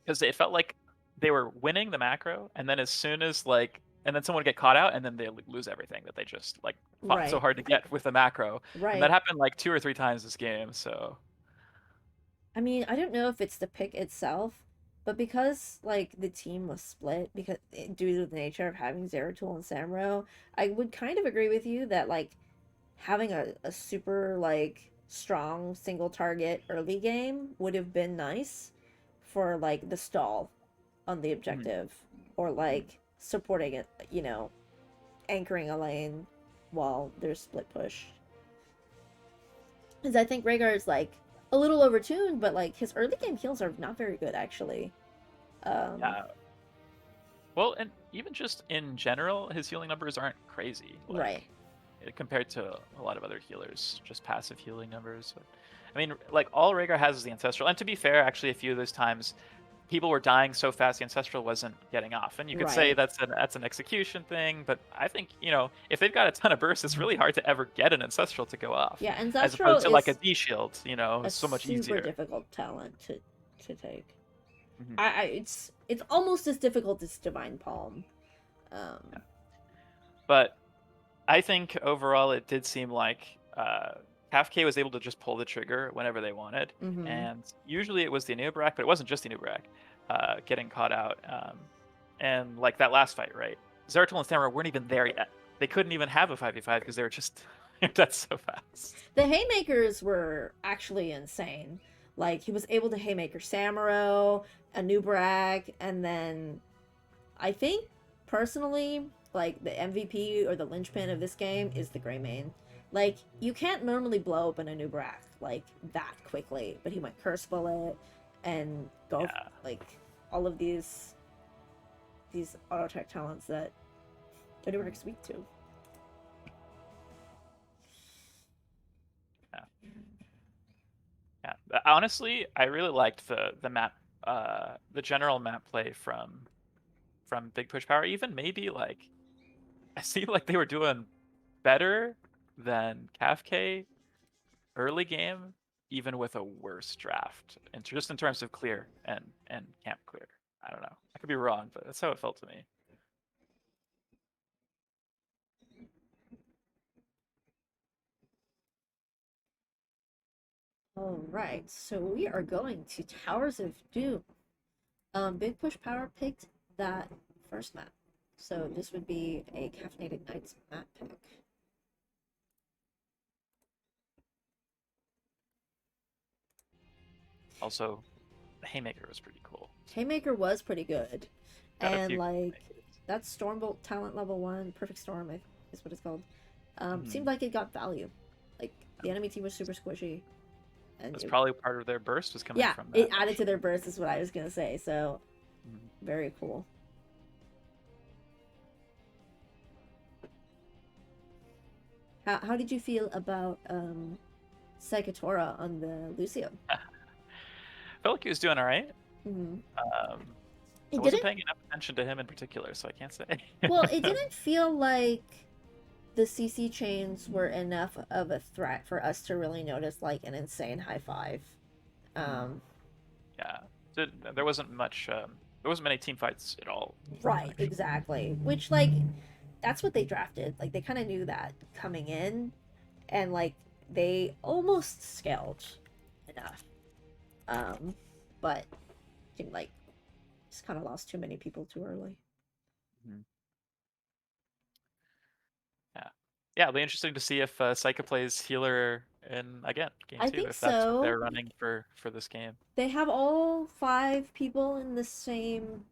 Speaker 2: because it felt like they were winning the macro, and then as soon as like, and then someone would get caught out, and then they lose everything that they just like fought so hard to get with the macro. And that happened like 2 or 3 times this game. So
Speaker 1: I mean, I don't know if it's the pick itself, but because like the team was split because due to the nature of having Zeratul and Samro, I would kind of agree with you that like having a super like strong single target early game would have been nice for like the stall on the objective, or like supporting it, you know, anchoring a lane while there's split push. Because I think Rhaegar is like a little overtuned, but like his early game heals are not very good actually. Um,
Speaker 2: Yeah. Well, and even just in general, his healing numbers aren't crazy.
Speaker 1: right.
Speaker 2: Like compared to a lot of other healers, just passive healing numbers. But, I mean, like all Rhaegar has is the ancestral. And to be fair, actually, a few of those times, people were dying so fast the ancestral wasn't getting off. And you could say
Speaker 1: Right.
Speaker 2: that's an execution thing, but I think if they've got a ton of bursts, it's really hard to ever get an ancestral to go off,
Speaker 1: Yeah,
Speaker 2: as
Speaker 1: Ancestral
Speaker 2: opposed to like a
Speaker 1: is
Speaker 2: D shield.
Speaker 1: a
Speaker 2: So much
Speaker 1: super
Speaker 2: easier.
Speaker 1: difficult talent to take.
Speaker 2: Hmm.
Speaker 1: It's almost as difficult as Divine Palm.
Speaker 2: Yeah.
Speaker 1: Um,
Speaker 2: But I think overall it did seem like Kafka was able to just pull the trigger whenever they wanted,
Speaker 1: mhm.
Speaker 2: and usually it was the Anub'arak, but it wasn't just the Anub'arak getting caught out. And like that last fight, right? Zeratul and Thamra weren't even there yet. They couldn't even have a 5v5 because they were just that's so fast.
Speaker 1: The haymakers were actually insane. Like he was able to haymaker Samuro, Anub'arak, and then I think personally, like the MVP or the linchpin of this game is the Greymane. Like you can't normally blow up an Anub'arak like that quickly, but he went Curse Bullet and go
Speaker 2: Yeah,
Speaker 1: like all of these auto attack talents that Anub'arak's weak to.
Speaker 2: yeah, yeah. Honestly, I really liked the map, the general map play from Big Push Power. Even maybe like I see like they were doing better than Kafka early game, even with a worse draft, and just in terms of clear and camp clear. I don't know. I could be wrong, but that's how it felt to me.
Speaker 1: All right, so we are going to Towers of Doom. Big Push Power picked that first map, so this would be a Caffeinated Knights map pick.
Speaker 2: Also, the Haymaker was pretty cool.
Speaker 1: Haymaker was pretty good,
Speaker 2: Got a
Speaker 1: and
Speaker 2: few.
Speaker 1: like that's Stormbolt talent level 1, Perfect Storm is what it's called.
Speaker 2: Mm-hmm.
Speaker 1: Seemed like it got value. Like the enemy team was super squishy, and
Speaker 2: That's probably part of their burst was coming
Speaker 1: yeah,
Speaker 2: from
Speaker 1: it
Speaker 2: that.
Speaker 1: added to their burst is what I was gonna say. So
Speaker 2: Mhm.
Speaker 1: very cool. How did you feel about Psychotora on the Lucio?
Speaker 2: Felt like he was doing all right.
Speaker 1: Mm-hmm.
Speaker 2: I
Speaker 1: It
Speaker 2: wasn't
Speaker 1: didn't
Speaker 2: paying enough attention to him in particular, so I can't say.
Speaker 1: Well, it didn't feel like the CC chains were enough of a threat for us to really notice like an insane high five.
Speaker 2: Mhm.
Speaker 1: Um,
Speaker 2: Yeah, there wasn't much. There wasn't many team fights at all.
Speaker 1: right,
Speaker 2: Actually.
Speaker 1: exactly. Which like that's what they drafted. Like they kind of knew that coming in, and like they almost scaled enough. Um, but seemed like just kind of lost too many people too early.
Speaker 2: Mhm. Yeah, yeah. It'll be interesting to see if Psycho plays healer in again game
Speaker 1: I
Speaker 2: two,
Speaker 1: think
Speaker 2: if that's what
Speaker 1: so.
Speaker 2: they're running for this game.
Speaker 1: They have all 5 people in the same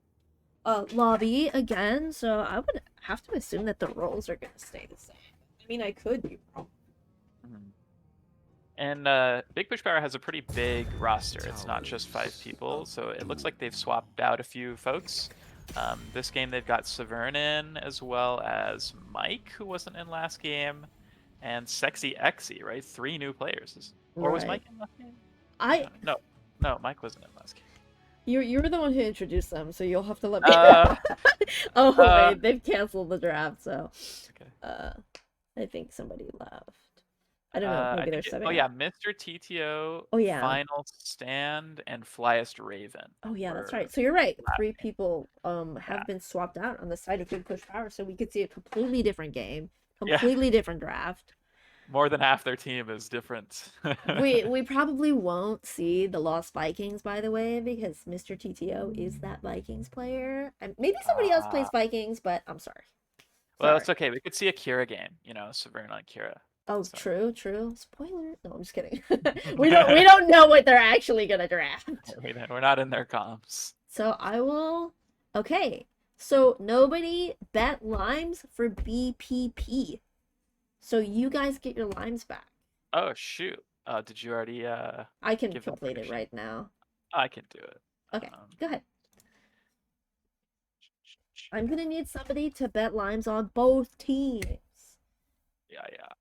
Speaker 1: lobby again, so I would have to assume that the roles are gonna stay the same. I mean, I could be wrong.
Speaker 2: Mhm. And Big Push Power has a pretty big roster. It's not just 5 people, so it looks like they've swapped out a few folks. This game they've got Severn in, as well as Mike, who wasn't in last game, and Sexy Exy, right? 3 new players. Or was
Speaker 1: Right.
Speaker 2: Mike in last game?
Speaker 1: I
Speaker 2: No, no, Mike wasn't in last game.
Speaker 1: you were the one who introduced them, so you'll have to let me.
Speaker 2: Uh,
Speaker 1: Oh
Speaker 2: uh,
Speaker 1: wait, they've canceled the draft, so
Speaker 2: okay.
Speaker 1: uh, I think somebody left. I don't know.
Speaker 2: I
Speaker 1: Maybe they're
Speaker 2: think
Speaker 1: subbing
Speaker 2: oh
Speaker 1: out.
Speaker 2: yeah, Mr. TTO,
Speaker 1: Oh yeah.
Speaker 2: Final Stand, and Flyest Raven
Speaker 1: Oh yeah, that's right.
Speaker 2: were
Speaker 1: So you're right.
Speaker 2: last
Speaker 1: 3 people have
Speaker 2: game.
Speaker 1: been swapped out on the side of Big Push Power, so we could see a completely different game,
Speaker 2: Yeah.
Speaker 1: completely different draft.
Speaker 2: More than half their team is different.
Speaker 1: We probably won't see the Lost Vikings, by the way, because Mr. TTO is that Vikings player. And maybe somebody else plays
Speaker 2: uh,
Speaker 1: Vikings, but I'm sorry.
Speaker 2: well,
Speaker 1: Sorry.
Speaker 2: it's okay. We could see a Kira game, Severna and Kira.
Speaker 1: Oh,
Speaker 2: So
Speaker 1: true, true. Spoiler. No, I'm just kidding. We don't know what they're actually gonna draft.
Speaker 2: we're not in their comps.
Speaker 1: So I will. Okay. So nobody bet limes for BPP. So you guys get your limes back.
Speaker 2: Oh shoot. Did you already
Speaker 1: I can
Speaker 2: give the
Speaker 1: complete it
Speaker 2: prediction?
Speaker 1: right now.
Speaker 2: I can do it.
Speaker 1: Okay,
Speaker 2: Um,
Speaker 1: go ahead. I'm gonna need somebody to bet limes on both teams.
Speaker 2: yeah, yeah.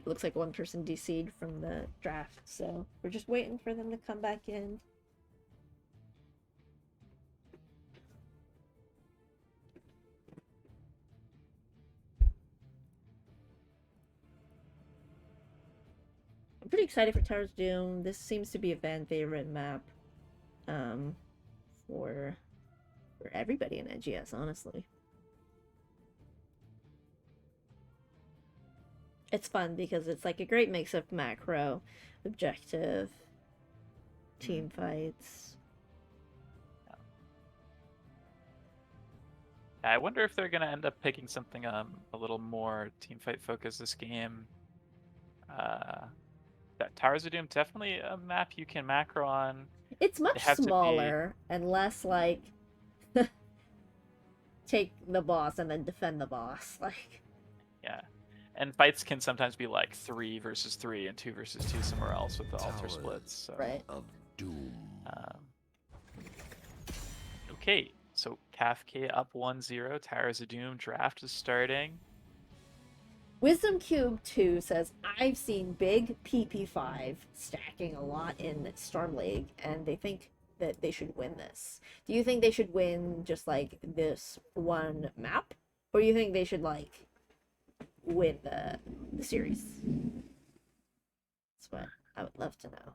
Speaker 1: Looks like one person DC'd from the draft, so we're just waiting for them to come back in. I'm pretty excited for Towers of Doom. This seems to be a fan favorite map, um, for everybody in NGS, honestly. It's fun because it's like a great mix of macro, objective, team fights.
Speaker 2: I wonder if they're gonna end up picking something a little more team fight focused this game. That Towers of Doom definitely a map you can macro on.
Speaker 1: It's
Speaker 2: They
Speaker 1: much
Speaker 2: have to be
Speaker 1: smaller and less like take the boss and then defend the boss. Like,
Speaker 2: yeah, and fights can sometimes be like 3 versus 3 and 2 versus 2 somewhere else with the altar splits. So
Speaker 1: right.
Speaker 3: Of doom.
Speaker 2: um, okay, so Kafka up 1-0. Towers of Doom draft is starting.
Speaker 1: Wisdom Cube 2 says, I've seen big PP5 stacking a lot in Storm League, and they think that they should win this. Do you think they should win just like this one map? Or do you think they should like win the series? That's what I would love to know.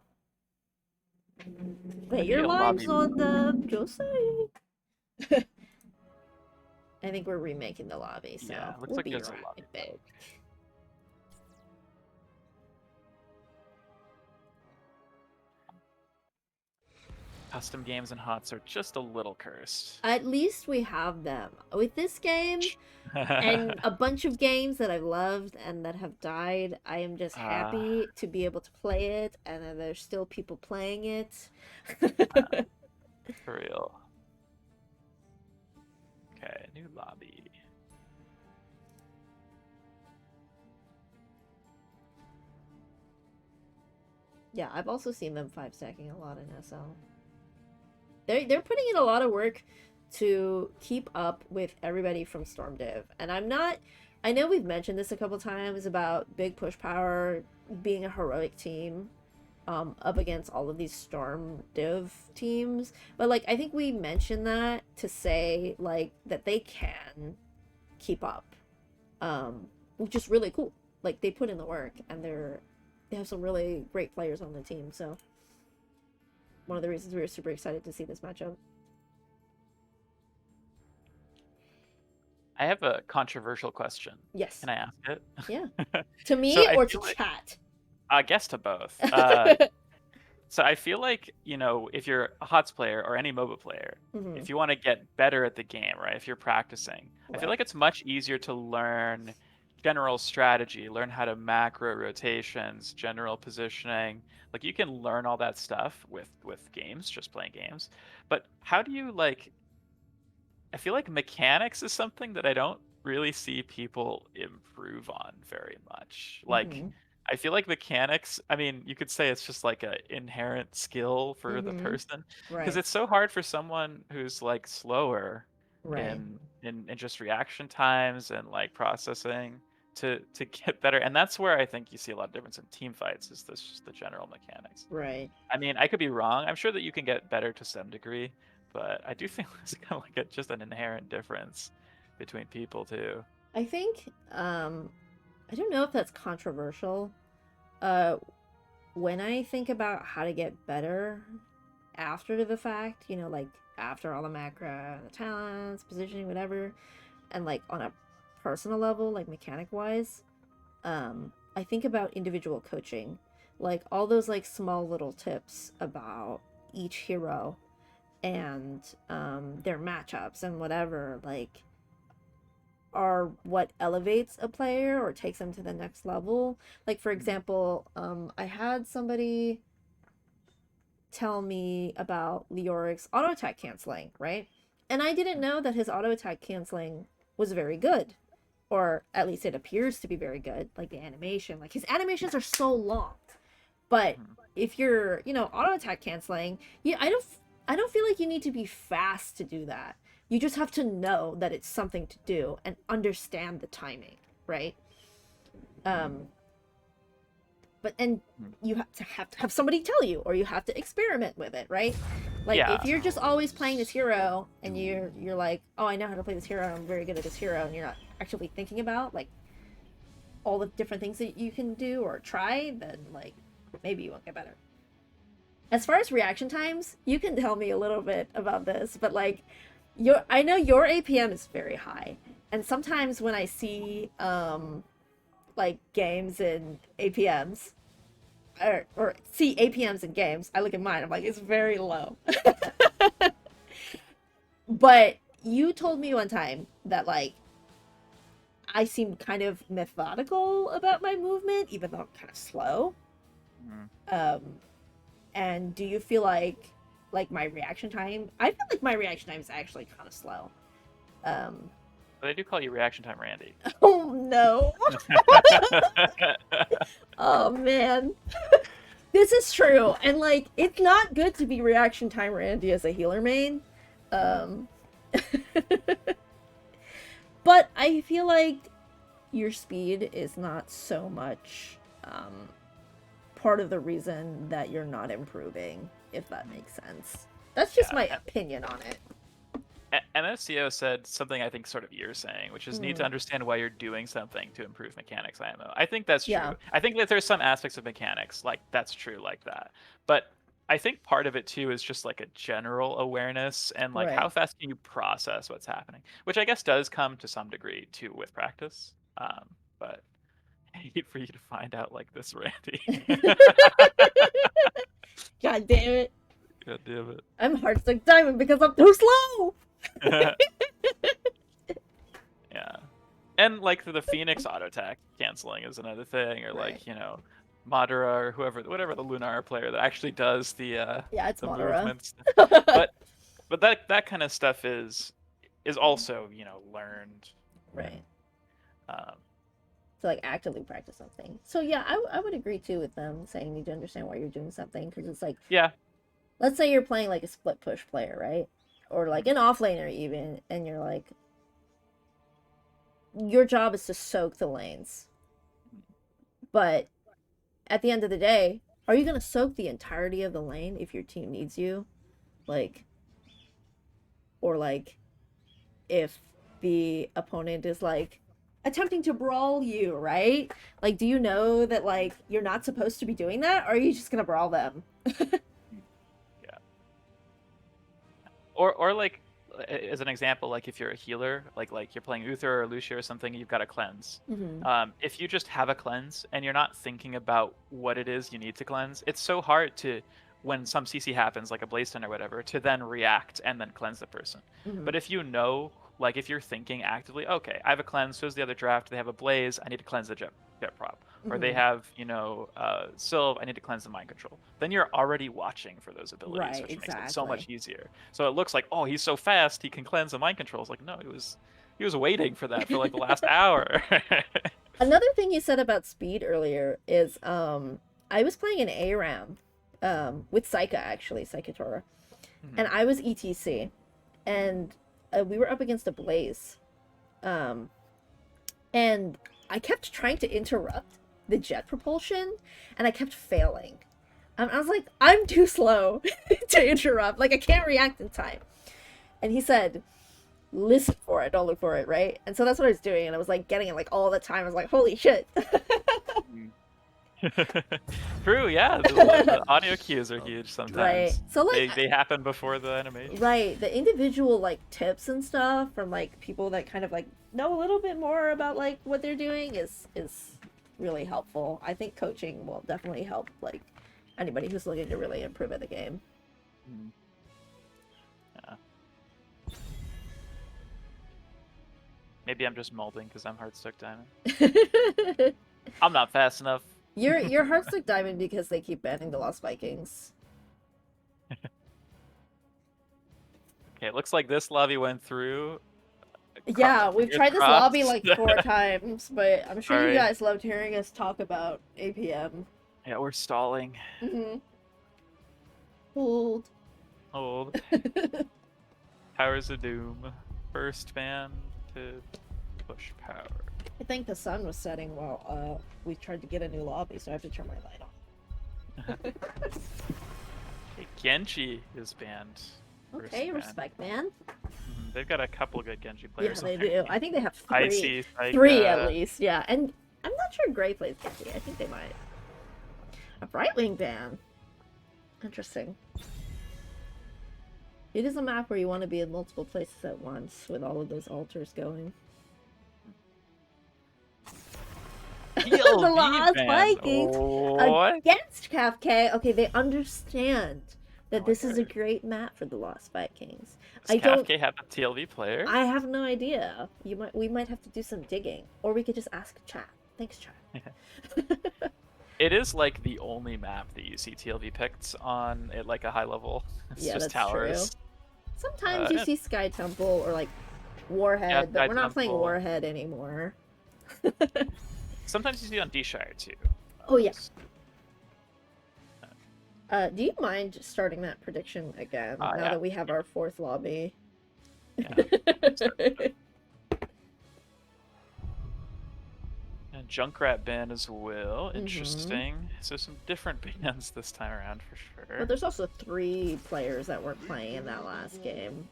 Speaker 1: Wait, your lime's on the Jose? I think we're remaking the lobby, so
Speaker 2: Yeah, looks
Speaker 1: we'll
Speaker 2: like
Speaker 1: be
Speaker 2: there's a
Speaker 1: right
Speaker 2: lobby
Speaker 1: back.
Speaker 2: bug. Custom games and HOTS are just a little cursed.
Speaker 1: At least we have them. With this game and a bunch of games that I've loved and that have died, I am just happy to be able to play it and that there's still people playing it.
Speaker 2: For real. Okay, new lobby.
Speaker 1: Yeah, I've also seen them 5 stacking a lot in SL. They're putting in a lot of work to keep up with everybody from Storm Div. And I know we've mentioned this a couple times about Big Push Power being a heroic team up against all of these Storm Div teams. But like I think we mentioned that to say like that they can keep up. Which is really cool. Like they put in the work and they have some really great players on the team, so one of the reasons we were super excited to see this matchup.
Speaker 2: I have a controversial question.
Speaker 1: Yes.
Speaker 2: Can I ask it?
Speaker 1: Yeah. To
Speaker 2: So
Speaker 1: me
Speaker 2: I
Speaker 1: or to
Speaker 2: feel like,
Speaker 1: chat?
Speaker 2: I guess to both. So I feel like, if you're a HOTS player or any MOBA player,
Speaker 1: Mm-hmm.
Speaker 2: if you want to get better at the game, right? If you're practicing, I feel
Speaker 1: Right.
Speaker 2: like it's much easier to learn general strategy, learn how to macro rotations, general positioning. Like you can learn all that stuff with games, just playing games. But how do you like I feel like mechanics is something that I don't really see people improve on very much. Like,
Speaker 1: Mm-hmm.
Speaker 2: I feel like mechanics, I mean, you could say it's just like a inherent skill for the
Speaker 1: Mm-hmm.
Speaker 2: person because
Speaker 1: Right.
Speaker 2: it's so hard for someone who's like slower
Speaker 1: Right.
Speaker 2: in just reaction times and like processing to get better. And that's where I think you see a lot of difference in team fights is this just the general mechanics.
Speaker 1: Right.
Speaker 2: I mean, I could be wrong. I'm sure that you can get better to some degree, but I do think there's kind of like just an inherent difference between people too.
Speaker 1: I think I don't know if that's controversial. Uh when I think about how to get better after the fact, like after all the macro, the talents, positioning, whatever, and like on a personal level, like mechanic wise, I think about individual coaching, like all those like small little tips about each hero and their matchups and whatever, like are what elevates a player or takes them to the next level. Like for example, I had somebody tell me about Leoric's auto attack canceling, right? And I didn't know that his auto attack canceling was very good, or at least it appears to be very good. Like the animation, like his animations are so long, but
Speaker 2: Mhm.
Speaker 1: if you're, auto attack canceling, I don't feel like you need to be fast to do that. You just have to know that it's something to do and understand the timing, right? Um, but and
Speaker 2: Mhm.
Speaker 1: you have to have somebody tell you, or you have to experiment with it, right? Like
Speaker 2: Yeah.
Speaker 1: if you're just always playing this hero and you're like, oh, I know how to play this hero, I'm very good at this hero, and you're not actually thinking about like all the different things that you can do or try, then like maybe you won't get better. As far as reaction times, you can tell me a little bit about this, but like I know your APM is very high. And sometimes when I see like games in APMs, or see APMs in games, I look at mine, I'm like, it's very low. But you told me one time that like I seemed kind of methodical about my movement, even though I'm kind of slow.
Speaker 2: Mhm.
Speaker 1: Um, and do you feel like my reaction time? I feel like my reaction time is actually kind of slow. Um,
Speaker 2: But I do call you reaction time Randy.
Speaker 1: oh no. Oh man. This is true. And like it's not good to be reaction time Randy as a healer main. Um but I feel like your speed is not so much part of the reason that you're not improving, if that makes sense. That's just my
Speaker 2: Yeah.
Speaker 1: opinion on it.
Speaker 2: MSCO said something I think sort of you're saying, which is need to
Speaker 1: Mm,
Speaker 2: understand why you're doing something to improve mechanics IMO. I think that's
Speaker 1: yeah.
Speaker 2: true. I think that there's some aspects of mechanics like that's true like that. But I think part of it too is just like a general awareness and like how
Speaker 1: Right.
Speaker 2: fast can you process what's happening, which I guess does come to some degree too with practice. But I hate for you to find out like this, Randy.
Speaker 1: God damn it.
Speaker 2: God damn
Speaker 1: I'm Heartstick Diamond because I'm too slow.
Speaker 2: it. Yeah. And like the Phoenix auto attack canceling is another thing, or
Speaker 1: Right.
Speaker 2: like Madara or whatever the Lunar player that actually does
Speaker 1: Yeah, it's
Speaker 2: the
Speaker 1: Madara.
Speaker 2: movements. But that kind of stuff is also learned.
Speaker 1: Right.
Speaker 2: Um,
Speaker 1: To like actively practice something. So yeah, I would agree too with them saying you need to understand why you're doing something, because it's like,
Speaker 2: yeah.
Speaker 1: let's say you're playing like a split push player, right? Or like
Speaker 2: Mhm.
Speaker 1: an offlaner even, and you're like, your job is to soak the lanes. But at the end of the day, are you gonna soak the entirety of the lane if your team needs you? Like, or like if the opponent is like attempting to brawl you, right? Like, do you know that like you're not supposed to be doing that, or are you just gonna brawl them?
Speaker 2: Yeah. Or like as an example, like if you're a healer, like you're playing Uther or Lucia or something, you've got a cleanse.
Speaker 1: Mm-hmm.
Speaker 2: If you just have a cleanse and you're not thinking about what it is you need to cleanse, it's so hard to, when some CC happens, like a blaze stun or whatever, to then react and then cleanse the person.
Speaker 1: Mm-hmm.
Speaker 2: But if you know, like if you're thinking actively, okay, I have a cleanse, so's the other draft, they have a blaze, I need to cleanse the jet prop. Or they
Speaker 1: Mm-hmm.
Speaker 2: have, Sylve, I need to cleanse the mind control. Then you're already watching for those abilities,
Speaker 1: Right,
Speaker 2: which makes it so
Speaker 1: exactly.
Speaker 2: much easier. So it looks like, oh, he's so fast, he can cleanse the mind controls. Like, no, he was waiting for that for like the last hour.
Speaker 1: Another thing you said about speed earlier is I was playing an ARAM with Psycha actually, Psychotora. And
Speaker 2: Mhm.
Speaker 1: I was ETC and we were up against a Blaze. Um and I kept trying to interrupt the jet propulsion and I kept failing. I was like, I'm too slow to interrupt. Like I can't react in time. And he said, listen for it, don't look for it, right? And so that's what I was doing, and I was like getting it like all the time. I was like, holy shit.
Speaker 2: Mm. True, yeah. The audio cues are huge
Speaker 1: Right.
Speaker 2: sometimes.
Speaker 1: So like
Speaker 2: They happen before the animation.
Speaker 1: right, the individual like tips and stuff from like people that kind of like know a little bit more about like what they're doing is really helpful. I think coaching will definitely help like anybody who's looking to really improve at the game.
Speaker 2: Mm. Yeah. Maybe I'm just molding because I'm Heartstuck Diamond. I'm not fast enough.
Speaker 1: Your heart's like diamond because they keep banning the Lost Vikings.
Speaker 2: Okay, it looks like this lobby went through.
Speaker 1: Yeah, we've
Speaker 2: Fingers
Speaker 1: tried this
Speaker 2: crossed.
Speaker 1: lobby like 4 times, but I'm sure you
Speaker 2: Sorry.
Speaker 1: guys loved hearing us talk about APM.
Speaker 2: Yeah, we're stalling.
Speaker 1: Mm-hmm. Hold.
Speaker 2: Old. Powers of Doom. First man to push power.
Speaker 1: I think the sun was setting while we tried to get a new lobby, so I have to turn my light on.
Speaker 2: Hey, Genji is banned. First
Speaker 1: Okay,
Speaker 2: ban.
Speaker 1: respect, man.
Speaker 2: They've got a couple good Genji
Speaker 1: Yeah,
Speaker 2: players.
Speaker 1: they
Speaker 2: on their
Speaker 1: do.
Speaker 2: team.
Speaker 1: I think they have
Speaker 2: Icy,
Speaker 1: three at
Speaker 2: Saika.
Speaker 1: least. Yeah, and I'm not sure Gray plays Genji. I think they might. A Brightwing ban. Interesting. It is a map where you want to be in multiple places at once with all of those altars going. The
Speaker 2: PLV
Speaker 1: Lost
Speaker 2: ban.
Speaker 1: Vikings
Speaker 2: What?
Speaker 1: against CAFK. Okay, they understand that
Speaker 2: Oh,
Speaker 1: this is a
Speaker 2: okay.
Speaker 1: great map for the Lost Vikings.
Speaker 2: Does
Speaker 1: I don't.
Speaker 2: Kafka have a TLV player?
Speaker 1: I have no idea. We might have to do some digging, or we could just ask chat. Thanks, chat.
Speaker 2: It is like the only map that you see TLV picked on at like a high level. It's
Speaker 1: Yeah,
Speaker 2: just
Speaker 1: that's
Speaker 2: towers.
Speaker 1: true. Sometimes you
Speaker 2: Yeah,
Speaker 1: see Sky Temple or like Warhead, but
Speaker 2: Sky
Speaker 1: we're not playing
Speaker 2: Temple.
Speaker 1: Warhead anymore.
Speaker 2: Sometimes you see it on D-Shire too.
Speaker 1: Oh yeah. Do you mind starting that prediction again now
Speaker 2: Yeah.
Speaker 1: that we have our 4th lobby?
Speaker 2: Yeah. And Junkrat ban as well. Interesting. So some different bans this time around for sure.
Speaker 1: But there's also 3 players that weren't playing in that last game.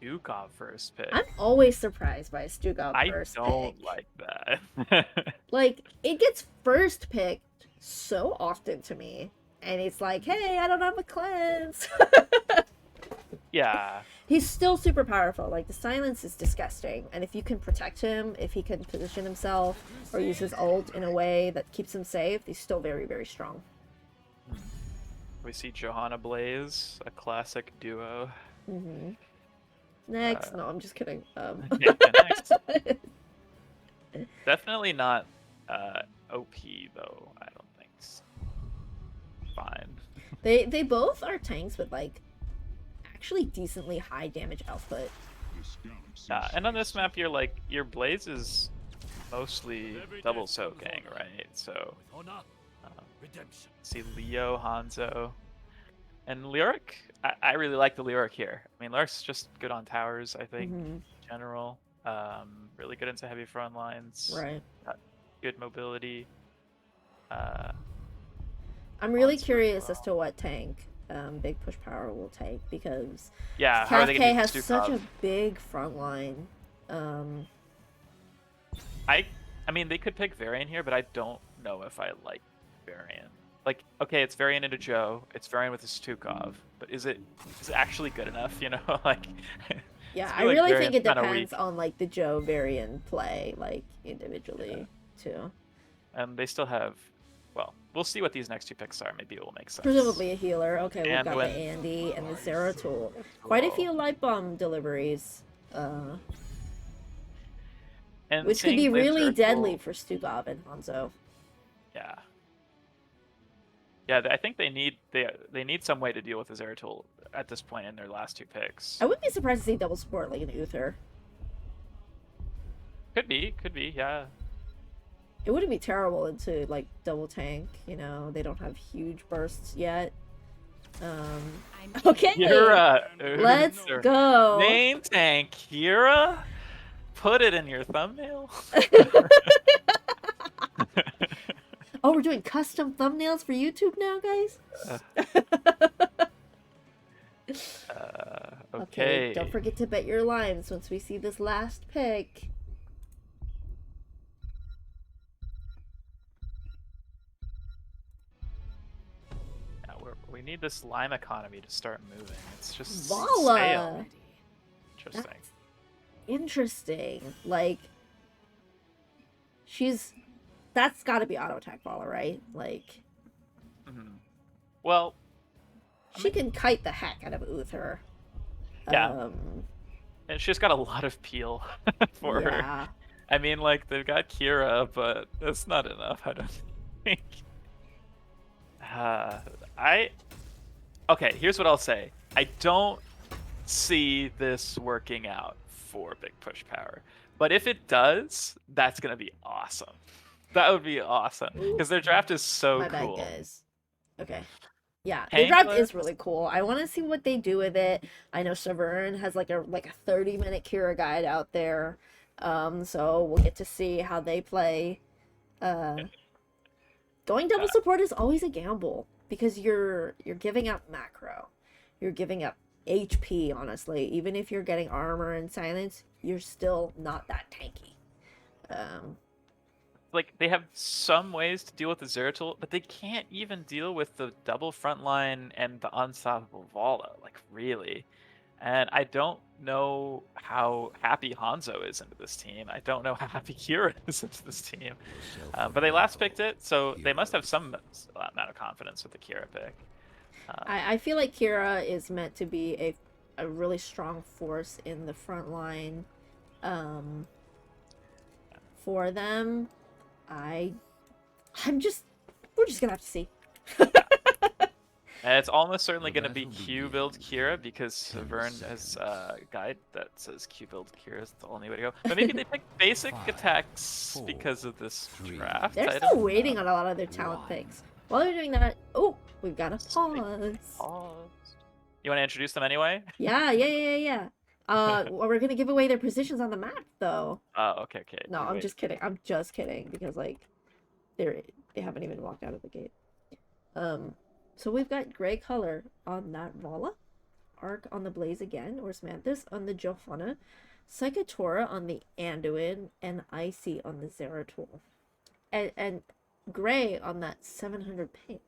Speaker 2: Stukov first pick.
Speaker 1: I'm always surprised by Stukov
Speaker 2: I
Speaker 1: first
Speaker 2: don't
Speaker 1: pick.
Speaker 2: like that.
Speaker 1: Like, it gets first picked so often to me. And it's like, hey, I don't have a cleanse.
Speaker 2: Yeah.
Speaker 1: He's still super powerful. Like, the silence is disgusting. And if you can protect him, if he can position himself or use his ult in a way that keeps him safe, he's still very, very strong.
Speaker 2: We see Johanna Blaze, a classic duo.
Speaker 1: Mm-hmm. Next. No, I'm just kidding.
Speaker 2: Yeah, next. Definitely not OP, though, I don't think. Fine.
Speaker 1: They both are tanks with, like, actually decently high damage output.
Speaker 2: Yeah, and on this map, your Blaze is mostly double soaking, right? So, see Leo, Hanzo, and Lyric. I really like the Lyric here. I mean, Lyric's just good on towers, I think, in general. Really good into heavy front lines.
Speaker 1: Right.
Speaker 2: Good mobility.
Speaker 1: I'm really curious as to what tank Big Push Power will take, because
Speaker 2: how are they
Speaker 1: CAFK
Speaker 2: gonna
Speaker 1: has
Speaker 2: do
Speaker 1: such
Speaker 2: Stukov?
Speaker 1: a big front line.
Speaker 2: I mean, they could pick Varian here, but I don't know if I like Varian. Like, okay, it's Varian into Joe, it's Varian with a Stukov, but is it actually good enough? You know, like.
Speaker 1: Yeah,
Speaker 2: I
Speaker 1: I
Speaker 2: feel like
Speaker 1: really think it
Speaker 2: Varian's kinda
Speaker 1: depends
Speaker 2: weak.
Speaker 1: on like the Joe Varian play, like individually too.
Speaker 2: And they still have. Well, we'll see what these next 2 picks are. Maybe it will make sense.
Speaker 1: Presumably a healer. Okay, we've
Speaker 2: And
Speaker 1: got
Speaker 2: when-
Speaker 1: the Andy and the Zero Tool. Quite a few light bomb deliveries.
Speaker 2: And
Speaker 1: Which could be
Speaker 2: seeing Blaze
Speaker 1: really
Speaker 2: Zero
Speaker 1: deadly
Speaker 2: Tool-
Speaker 1: for Stukov and Hanzo.
Speaker 2: Yeah. Yeah, I think they need some way to deal with the Zeratul at this point in their last 2 picks.
Speaker 1: I wouldn't be surprised to see double support like an Uther.
Speaker 2: Could be, yeah.
Speaker 1: It wouldn't be terrible into like double tank, you know, they don't have huge bursts yet. Okay.
Speaker 2: Kira,
Speaker 1: Let's go.
Speaker 2: Main tank, Kira. Put it in your thumbnail.
Speaker 1: Oh, we're doing custom thumbnails for YouTube now, guys?
Speaker 2: Okay.
Speaker 1: Don't forget to bet your lines once we see this last pick.
Speaker 2: Yeah, we need this lime economy to start moving. It's just
Speaker 1: Vala!
Speaker 2: stale. Interesting.
Speaker 1: That's interesting. Like, that's gotta be auto attack Vala, right? Like,
Speaker 2: Well,
Speaker 1: she can kite the heck out of Uther.
Speaker 2: Yeah. And she's got a lot of peel for her.
Speaker 1: Yeah.
Speaker 2: I mean, like, they've got Kira, but that's not enough, I don't think. Okay, here's what I'll say. I don't see this working out for big push power. But if it does, that's gonna be awesome. That would be awesome because their draft is so
Speaker 1: My bad,
Speaker 2: cool.
Speaker 1: guys. Okay. Yeah, their draft
Speaker 2: Tankless,
Speaker 1: is really cool. I want to see what they do with it. I know Severn has like a 30-minute Kira guide out there. So we'll get to see how they play. Going double support is always a gamble because you're giving up macro. You're giving up HP, honestly. Even if you're getting armor and silence, you're still not that tanky.
Speaker 2: like they have some ways to deal with the Zeratul, but they can't even deal with the double frontline and the unstoppable Vala, like really. And I don't know how happy Hanzo is into this team. I don't know how happy Kira is into this team. But they last picked it, so they must have some amount of confidence with the Kira pick.
Speaker 1: I feel like Kira is meant to be a really strong force in the front line for them. We're just gonna have to see.
Speaker 2: And it's almost certainly going to be Q build Kira because Severn has a guide that says Q build Kira is the only way to go. But maybe they pick basic attacks because of this draft.
Speaker 1: They're still waiting on a lot of their talent picks. While they're doing that, oh, we've got a pause.
Speaker 2: You want to introduce them anyway?
Speaker 1: Yeah. Well, we're gonna give away their positions on the map, though.
Speaker 2: Oh, okay.
Speaker 1: No, I'm just kidding. I'm just kidding because like, they haven't even walked out of the gate. So we've got gray color on that Vala, Arc on the Blaze again, or Smanthus on the Johanna, Psychotora on the Anduin, and Icy on the Zeratul. And gray on that 700 ping.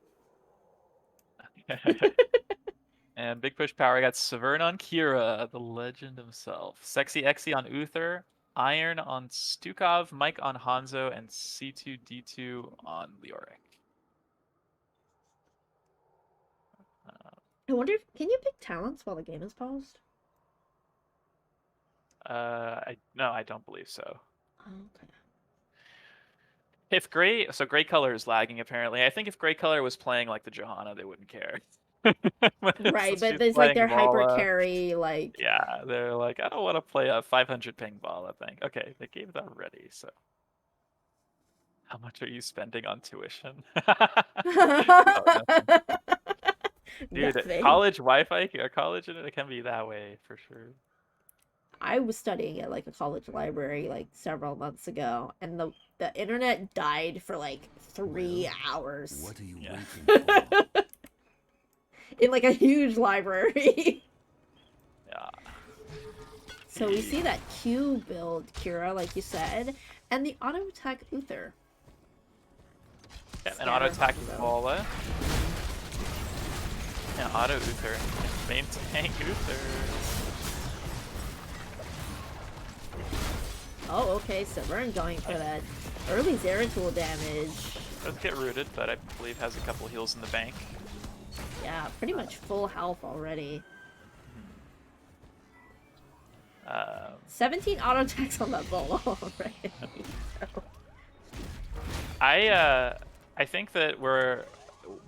Speaker 2: And big push power got Severn on Kira, the legend himself. Sexy Exy on Uther, Iron on Stukov, Mike on Hanzo, and C2D2 on Leoric.
Speaker 1: I wonder if can you pick talents while the game is paused?
Speaker 2: No, I don't believe so.
Speaker 1: Okay.
Speaker 2: If gray color is lagging apparently. I think if gray color was playing like the Johanna, they wouldn't care.
Speaker 1: Right, but there's like their hyper carry, like
Speaker 2: yeah, they're like, I don't want to play a 500 ping ball. I think okay, they gave it already. So, how much are you spending on tuition? Dude,
Speaker 1: Nothing.
Speaker 2: college Wi-Fi or college internet can be that way for sure.
Speaker 1: I was studying at like a college library like several months ago, and the internet died for like 3 hours.
Speaker 3: What are you waiting for?
Speaker 1: In like a huge library.
Speaker 2: Yeah.
Speaker 1: So we see that Q build Kira, like you said, and the auto attack Uther.
Speaker 2: Yeah, an auto attack Vala. And auto Uther. Main tank Uther.
Speaker 1: Oh, okay, so we're going for that early Zeratul damage.
Speaker 2: Does get rooted, but I believe has a couple heals in the bank.
Speaker 1: Yeah, pretty much full health already. 17 auto attacks on that ball already.
Speaker 2: I think that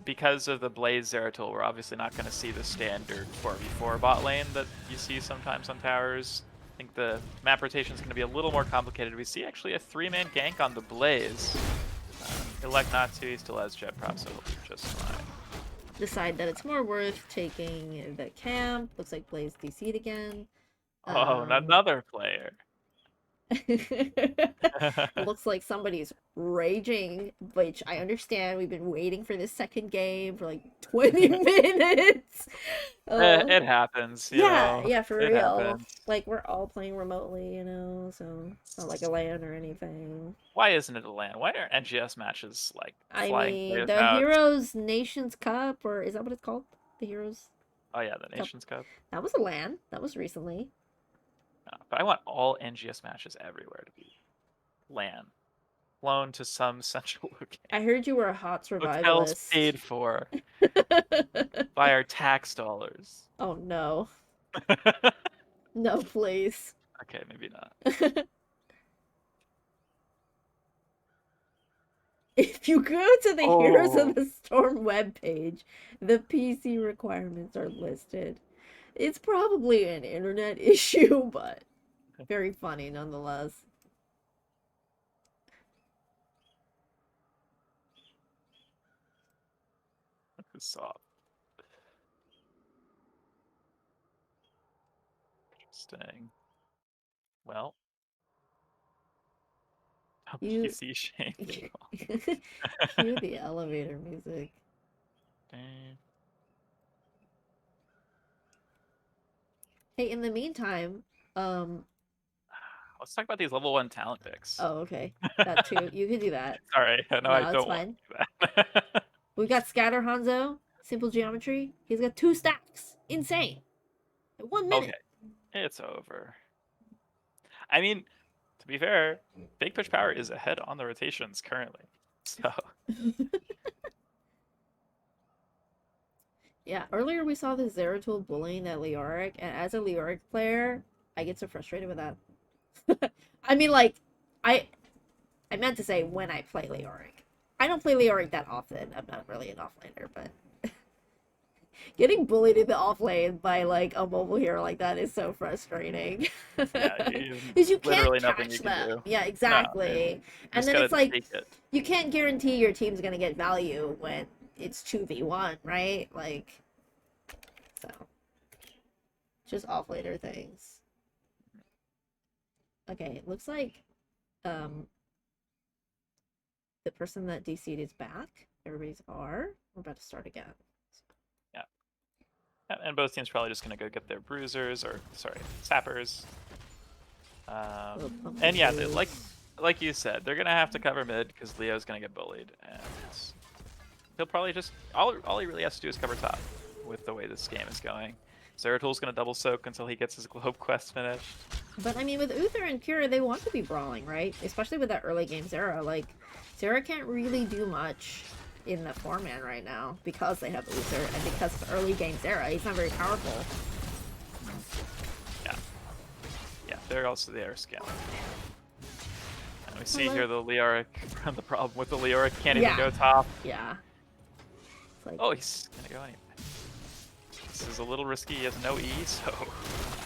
Speaker 2: because of the Blaze Zeratul, we're obviously not going to see the standard 4v4 bot lane that you see sometimes on towers. I think the map rotation is going to be a little more complicated. We see actually a 3-man gank on the Blaze. Elect not to, he still has jet prop, so he'll be just fine.
Speaker 1: Decide that it's more worth taking the camp. Looks like Blaze DC'd again.
Speaker 2: Oh, another player.
Speaker 1: Looks like somebody's raging, which I understand. We've been waiting for this second game for like 20 minutes.
Speaker 2: It happens.
Speaker 1: Yeah, for real.
Speaker 2: Happens.
Speaker 1: Like we're all playing remotely, so it's not like a LAN or anything.
Speaker 2: Why isn't it a LAN? Why are NGS matches like flying
Speaker 1: the
Speaker 2: out?
Speaker 1: Heroes Nations Cup, or is that what it's called? The Heroes?
Speaker 2: Oh yeah, the Nations Cup.
Speaker 1: That was a LAN. That was recently.
Speaker 2: No, but I want all NGS matches everywhere to be LAN. Flown to some central location.
Speaker 1: I heard you were a hot survivalist.
Speaker 2: Hotels paid for by our tax dollars.
Speaker 1: Oh no. No, please.
Speaker 2: Okay, maybe not.
Speaker 1: If you go to the Heroes of the Storm webpage, the PC requirements are listed. It's probably an internet issue, but Very funny nonetheless.
Speaker 2: Soft. Interesting. Well,
Speaker 1: You
Speaker 2: PC shame.
Speaker 1: cue the elevator music. Hey, in the meantime,
Speaker 2: Let's talk about these level 1 talent picks.
Speaker 1: oh, okay. That too. You could do that.
Speaker 2: Sorry, I know I
Speaker 1: No, it's
Speaker 2: don't want
Speaker 1: fine.
Speaker 2: to do that.
Speaker 1: We've got Scatter Hanzo, Simple Geometry. He's got 2 stacks. Insane. In 1
Speaker 2: Okay,
Speaker 1: minute.
Speaker 2: it's over. I mean, to be fair, Big Push Power is ahead on the rotations currently. So
Speaker 1: Yeah, earlier we saw the Zeratul bullying that Leoric, and as a Leoric player, I get so frustrated with that. I mean, like, I meant to say when I play Leoric. I don't play Leoric that often. I'm not really an offlaner, but getting bullied in the offlane by like a mobile hero like that is so frustrating.
Speaker 2: yeah,
Speaker 1: Because you can't
Speaker 2: literally nothing you
Speaker 1: catch
Speaker 2: can
Speaker 1: them.
Speaker 2: do.
Speaker 1: Yeah,
Speaker 2: No,
Speaker 1: exactly.
Speaker 2: you
Speaker 1: And
Speaker 2: just
Speaker 1: then
Speaker 2: gotta
Speaker 1: it's like
Speaker 2: take it.
Speaker 1: you can't guarantee your team's gonna get value when it's 2v1, right? Like, so just offlaner things. Okay, it looks like um the person that DC'd is back. Everybody's R. We're about to start again.
Speaker 2: Yeah. And both teams probably just gonna go get their bruisers or sorry, sappers. And yeah, like you said, they're gonna have to cover mid because Leo's gonna get bullied, and he'll probably just all he really has to do is cover top with the way this game is going. Zeratul's gonna double soak until he gets his globe quest finished.
Speaker 1: But I mean, with Uther and Kira, they want to be brawling, right? Especially with that early game Zera. Like, Zera can't really do much in the 4-man right now because they have Uther and because it's early game Zera. He's not very powerful.
Speaker 2: Yeah. Yeah, they're also the air scaling. And we see
Speaker 1: Hello.
Speaker 2: here the Leoric, the problem with the Leoric can't even
Speaker 1: Yeah.
Speaker 2: go top.
Speaker 1: Yeah. It's like,
Speaker 2: Oh, he's gonna go anyway. This is a little risky, he has no E, so,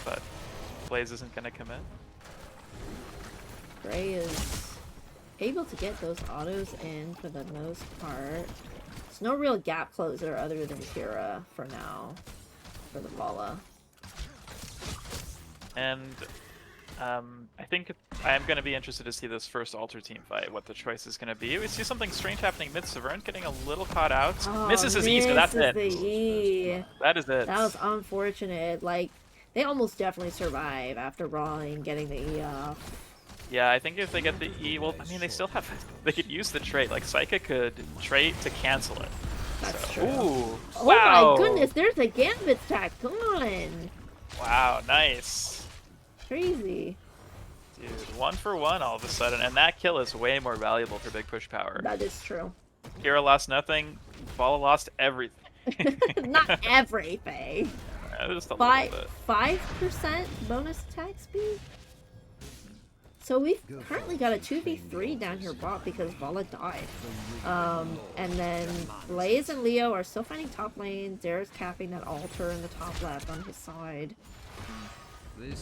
Speaker 2: but Blaze isn't gonna commit.
Speaker 1: Gray is able to get those autos in for the most part. There's no real gap closer other than Kira for now, for the Bala.
Speaker 2: And I think I'm going to be interested to see this first Alter team fight, what the choice is going to be. We see something strange happening mid. Severn getting a little caught out.
Speaker 1: Oh,
Speaker 2: misses his E, so that's it.
Speaker 1: The E.
Speaker 2: That is it.
Speaker 1: That was unfortunate. Like, they almost definitely survive after Rawling getting the E off.
Speaker 2: Yeah, I think if they get the E, well, I mean, they still have, they could use the trait. Like, Psyche could trait to cancel it.
Speaker 1: That's
Speaker 2: so,
Speaker 1: true.
Speaker 2: Ooh,
Speaker 1: Oh
Speaker 2: wow.
Speaker 1: my goodness, there's a Gambit stack. Come on.
Speaker 2: Wow, nice.
Speaker 1: Crazy.
Speaker 2: Dude, 1 for 1 all of a sudden, and that kill is way more valuable for Big Push Power.
Speaker 1: That is true.
Speaker 2: Kira lost nothing, Bala lost everything.
Speaker 1: Not everything.
Speaker 2: Just a little bit.
Speaker 1: 5% bonus attack speed? So we've currently got a 2v3 down here bot because Vala died. And then Blaze and Leo are still fighting top lane. Zera's capping that altar in the top left on his side.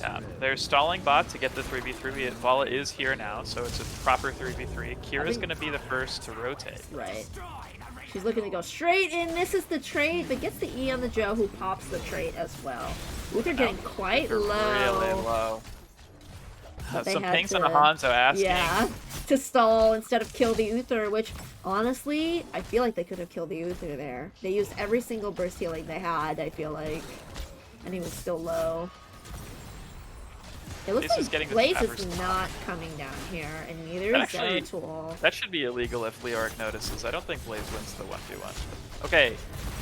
Speaker 2: Yeah, they're stalling bot to get the 3v3. Vala is here now, so it's a proper 3v3. Kira's going to be the first to rotate.
Speaker 1: Right. She's looking to go straight in. This is the trait, but gets the E on the Joe, who pops the trait as well. Uther getting quite low.
Speaker 2: Really low. Some pings on a Hanzo asking.
Speaker 1: Yeah, to stall instead of kill the Uther, which, honestly, I feel like they could have killed the Uther there. They used every single burst healing they had, I feel like. And he was still low. It looks like Blaze is not coming down here, and neither is Zeratul.
Speaker 2: That should be illegal if Leoric notices. I don't think Blaze wins the 1v1. Okay,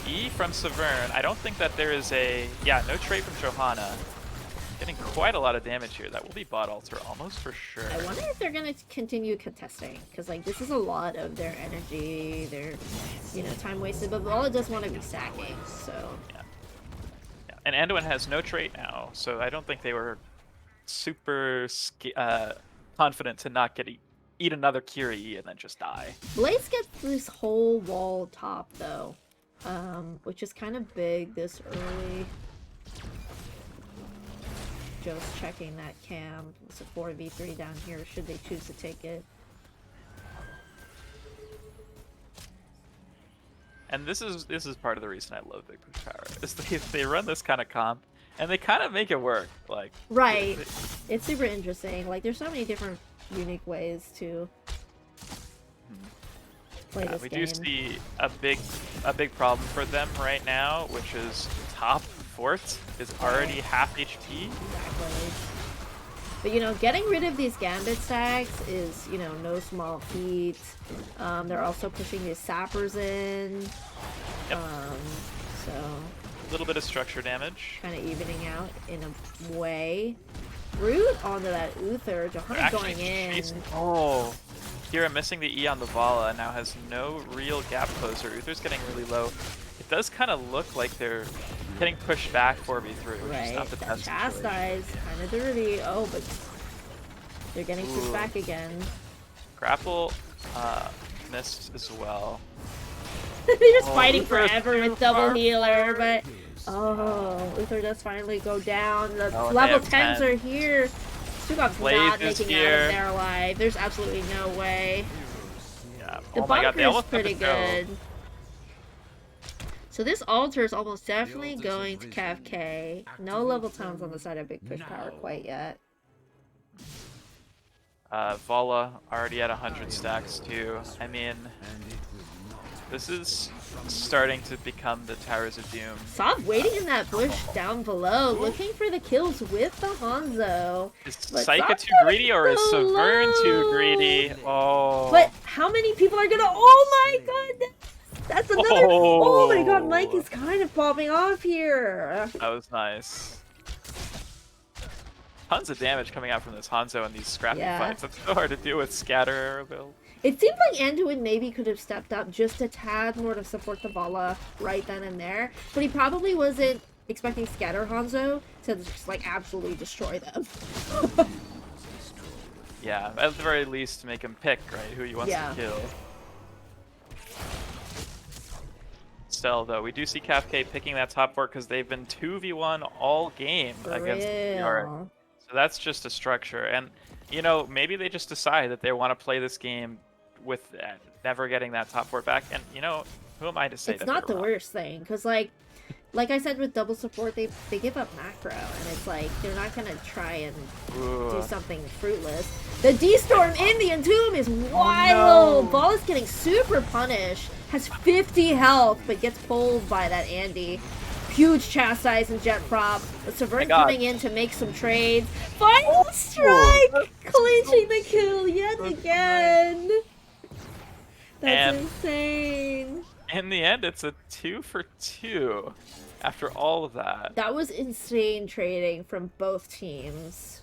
Speaker 2: E from Severn. I don't think that there is a... Yeah, no trait from Johanna. Getting quite a lot of damage here. That will be bot altar almost for sure.
Speaker 1: I wonder if they're going to continue contesting, because like this is a lot of their energy, their, you know, time wasted, but Vala does want to be stacking, so...
Speaker 2: Yeah. And Anduin has no trait now, so I don't think they were super confident to not eat another Kiri and then just die.
Speaker 1: Blaze gets this whole wall top though, which is kind of big this early. Joe's checking that cam. It's a 4v3 down here, should they choose to take it.
Speaker 2: And this is part of the reason I love Big Push Power is they run this kind of comp and they kind of make it work. Like
Speaker 1: Right. It's super interesting. Like there's so many different unique ways to play this
Speaker 2: we
Speaker 1: game.
Speaker 2: do see a big problem for them right now, which is top fort is already half HP.
Speaker 1: Exactly. But you know, getting rid of these Gambit stacks is, you know, no small feat. They're also pushing these sappers in.
Speaker 2: Yep.
Speaker 1: So
Speaker 2: A little bit of structure damage.
Speaker 1: kind of evening out in a way. Root onto that Uther, Jotak going in.
Speaker 2: Oh, Kira missing the E on the Vala now has no real gap closer. Uther's getting really low. It does kind of look like they're getting pushed back 4v3, which is not the
Speaker 1: That
Speaker 2: best situation.
Speaker 1: chastise, kind of dirty. Oh, but they're getting pushed back again.
Speaker 2: Grapple missed as well.
Speaker 1: They're just
Speaker 2: Oh,
Speaker 1: fighting
Speaker 2: Uther is
Speaker 1: forever
Speaker 2: too
Speaker 1: with double
Speaker 2: far
Speaker 1: healer, but
Speaker 2: forward.
Speaker 1: Uther does finally go down. The
Speaker 2: Oh, and
Speaker 1: level
Speaker 2: they have
Speaker 1: 10s
Speaker 2: 10.
Speaker 1: are here. Sugok's
Speaker 2: Blaze
Speaker 1: not
Speaker 2: is
Speaker 1: making out
Speaker 2: here.
Speaker 1: of their life. There's absolutely no way.
Speaker 2: Yeah.
Speaker 1: The
Speaker 2: Oh my god, they
Speaker 1: bunker is
Speaker 2: almost
Speaker 1: pretty
Speaker 2: took a go.
Speaker 1: good. So this altar is almost definitely going to Cav K. No level 10s on the side of Big Push Power quite yet.
Speaker 2: Vala already at 100 stacks too. I mean, this is starting to become the Towers of Doom.
Speaker 1: Sov waiting in that bush down below, looking for the kills with the Hanzo.
Speaker 2: Is
Speaker 1: But
Speaker 2: Psycha
Speaker 1: Sov's
Speaker 2: too greedy or is
Speaker 1: so
Speaker 2: Severn too
Speaker 1: low.
Speaker 2: greedy? Oh.
Speaker 1: But how many people are gonna? Oh my god, that's another. Oh my god, Mike is kind of popping off here.
Speaker 2: That was nice. Tons of damage coming out from this Hanzo in these scrappy
Speaker 1: Yeah.
Speaker 2: fights. That's so hard to do with scatter arrow build.
Speaker 1: It seems like Anduin maybe could have stepped up just a tad more to support the Vala right then and there, but he probably wasn't expecting Scatter Hanzo to just like absolutely destroy them.
Speaker 2: Yeah, at the very least, make him pick, right, who he wants
Speaker 1: Yeah.
Speaker 2: to kill. Still, though, we do see CAFK picking that top fort because they've been 2v1 all game
Speaker 1: For
Speaker 2: against PR.
Speaker 1: real.
Speaker 2: So that's just a structure. And, you know, maybe they just decide that they want to play this game with never getting that top fort back. And, you know, who am I to say
Speaker 1: It's
Speaker 2: that
Speaker 1: not the
Speaker 2: they're wrong?
Speaker 1: worst thing, because like I said with double support, they give up macro, and it's like they're not gonna try and
Speaker 2: Ooh.
Speaker 1: do something fruitless. The D-Storm in the Entomb is wild!
Speaker 2: no.
Speaker 1: Ball is getting super punished, has 50 health, but gets pulled by that Andy. Huge chastise and jet prop. But Severn
Speaker 2: God.
Speaker 1: coming in to make some trades. Final strike! Clinching the kill yet again! That's
Speaker 2: And-
Speaker 1: insane.
Speaker 2: In the end, it's a 2 for 2 after all of that.
Speaker 1: That was insane trading from both teams.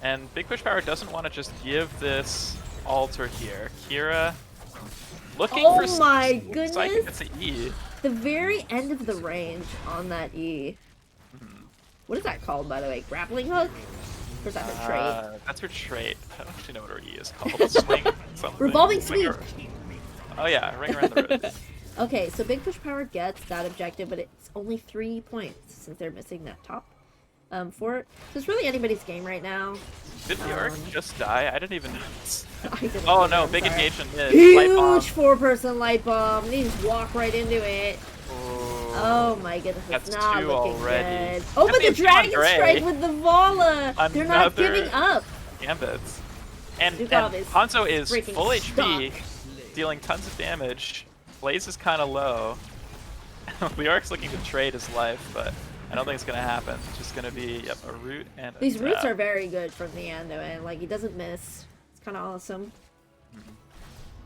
Speaker 2: And Big Push Power doesn't want to just give this altar here. Kira looking
Speaker 1: Oh
Speaker 2: for
Speaker 1: my
Speaker 2: Psychic
Speaker 1: goodness.
Speaker 2: gets an E.
Speaker 1: The very end of the range on that E. What is that called, by the way? Grappling hook? Or is that her trait?
Speaker 2: That's her trait. I don't actually know what her E is called. Swing something.
Speaker 1: Revolving
Speaker 2: Swing
Speaker 1: sweep.
Speaker 2: Oh yeah, ring around the roof.
Speaker 1: Okay, so Big Push Power gets that objective, but it's only 3 points since they're missing that top fort. So it's really anybody's game right now.
Speaker 2: Did the Arc just die? I didn't even notice.
Speaker 1: I didn't
Speaker 2: Oh
Speaker 1: either,
Speaker 2: no,
Speaker 1: I'm
Speaker 2: big
Speaker 1: sorry.
Speaker 2: engagement mid. Light bomb.
Speaker 1: Huge 4-person light bomb. They just walk right into it. Oh my goodness, it's
Speaker 2: That's
Speaker 1: not
Speaker 2: 2
Speaker 1: looking
Speaker 2: already.
Speaker 1: good. Oh,
Speaker 2: And
Speaker 1: but
Speaker 2: they
Speaker 1: the
Speaker 2: have 2 on
Speaker 1: Dragon
Speaker 2: Gray.
Speaker 1: Strike with the Vala! They're not
Speaker 2: Another-
Speaker 1: giving up.
Speaker 2: Gambits. And
Speaker 1: Zukov is
Speaker 2: Hanzo is
Speaker 1: freaking
Speaker 2: full HP,
Speaker 1: stuck.
Speaker 2: dealing tons of damage. Blaze is kind of low. The Arc's looking to trade his life, but I don't think it's going to happen. It's just going to be a root and a
Speaker 1: These roots
Speaker 2: tap.
Speaker 1: are very good from the Ando, and like he doesn't miss. It's kind of awesome.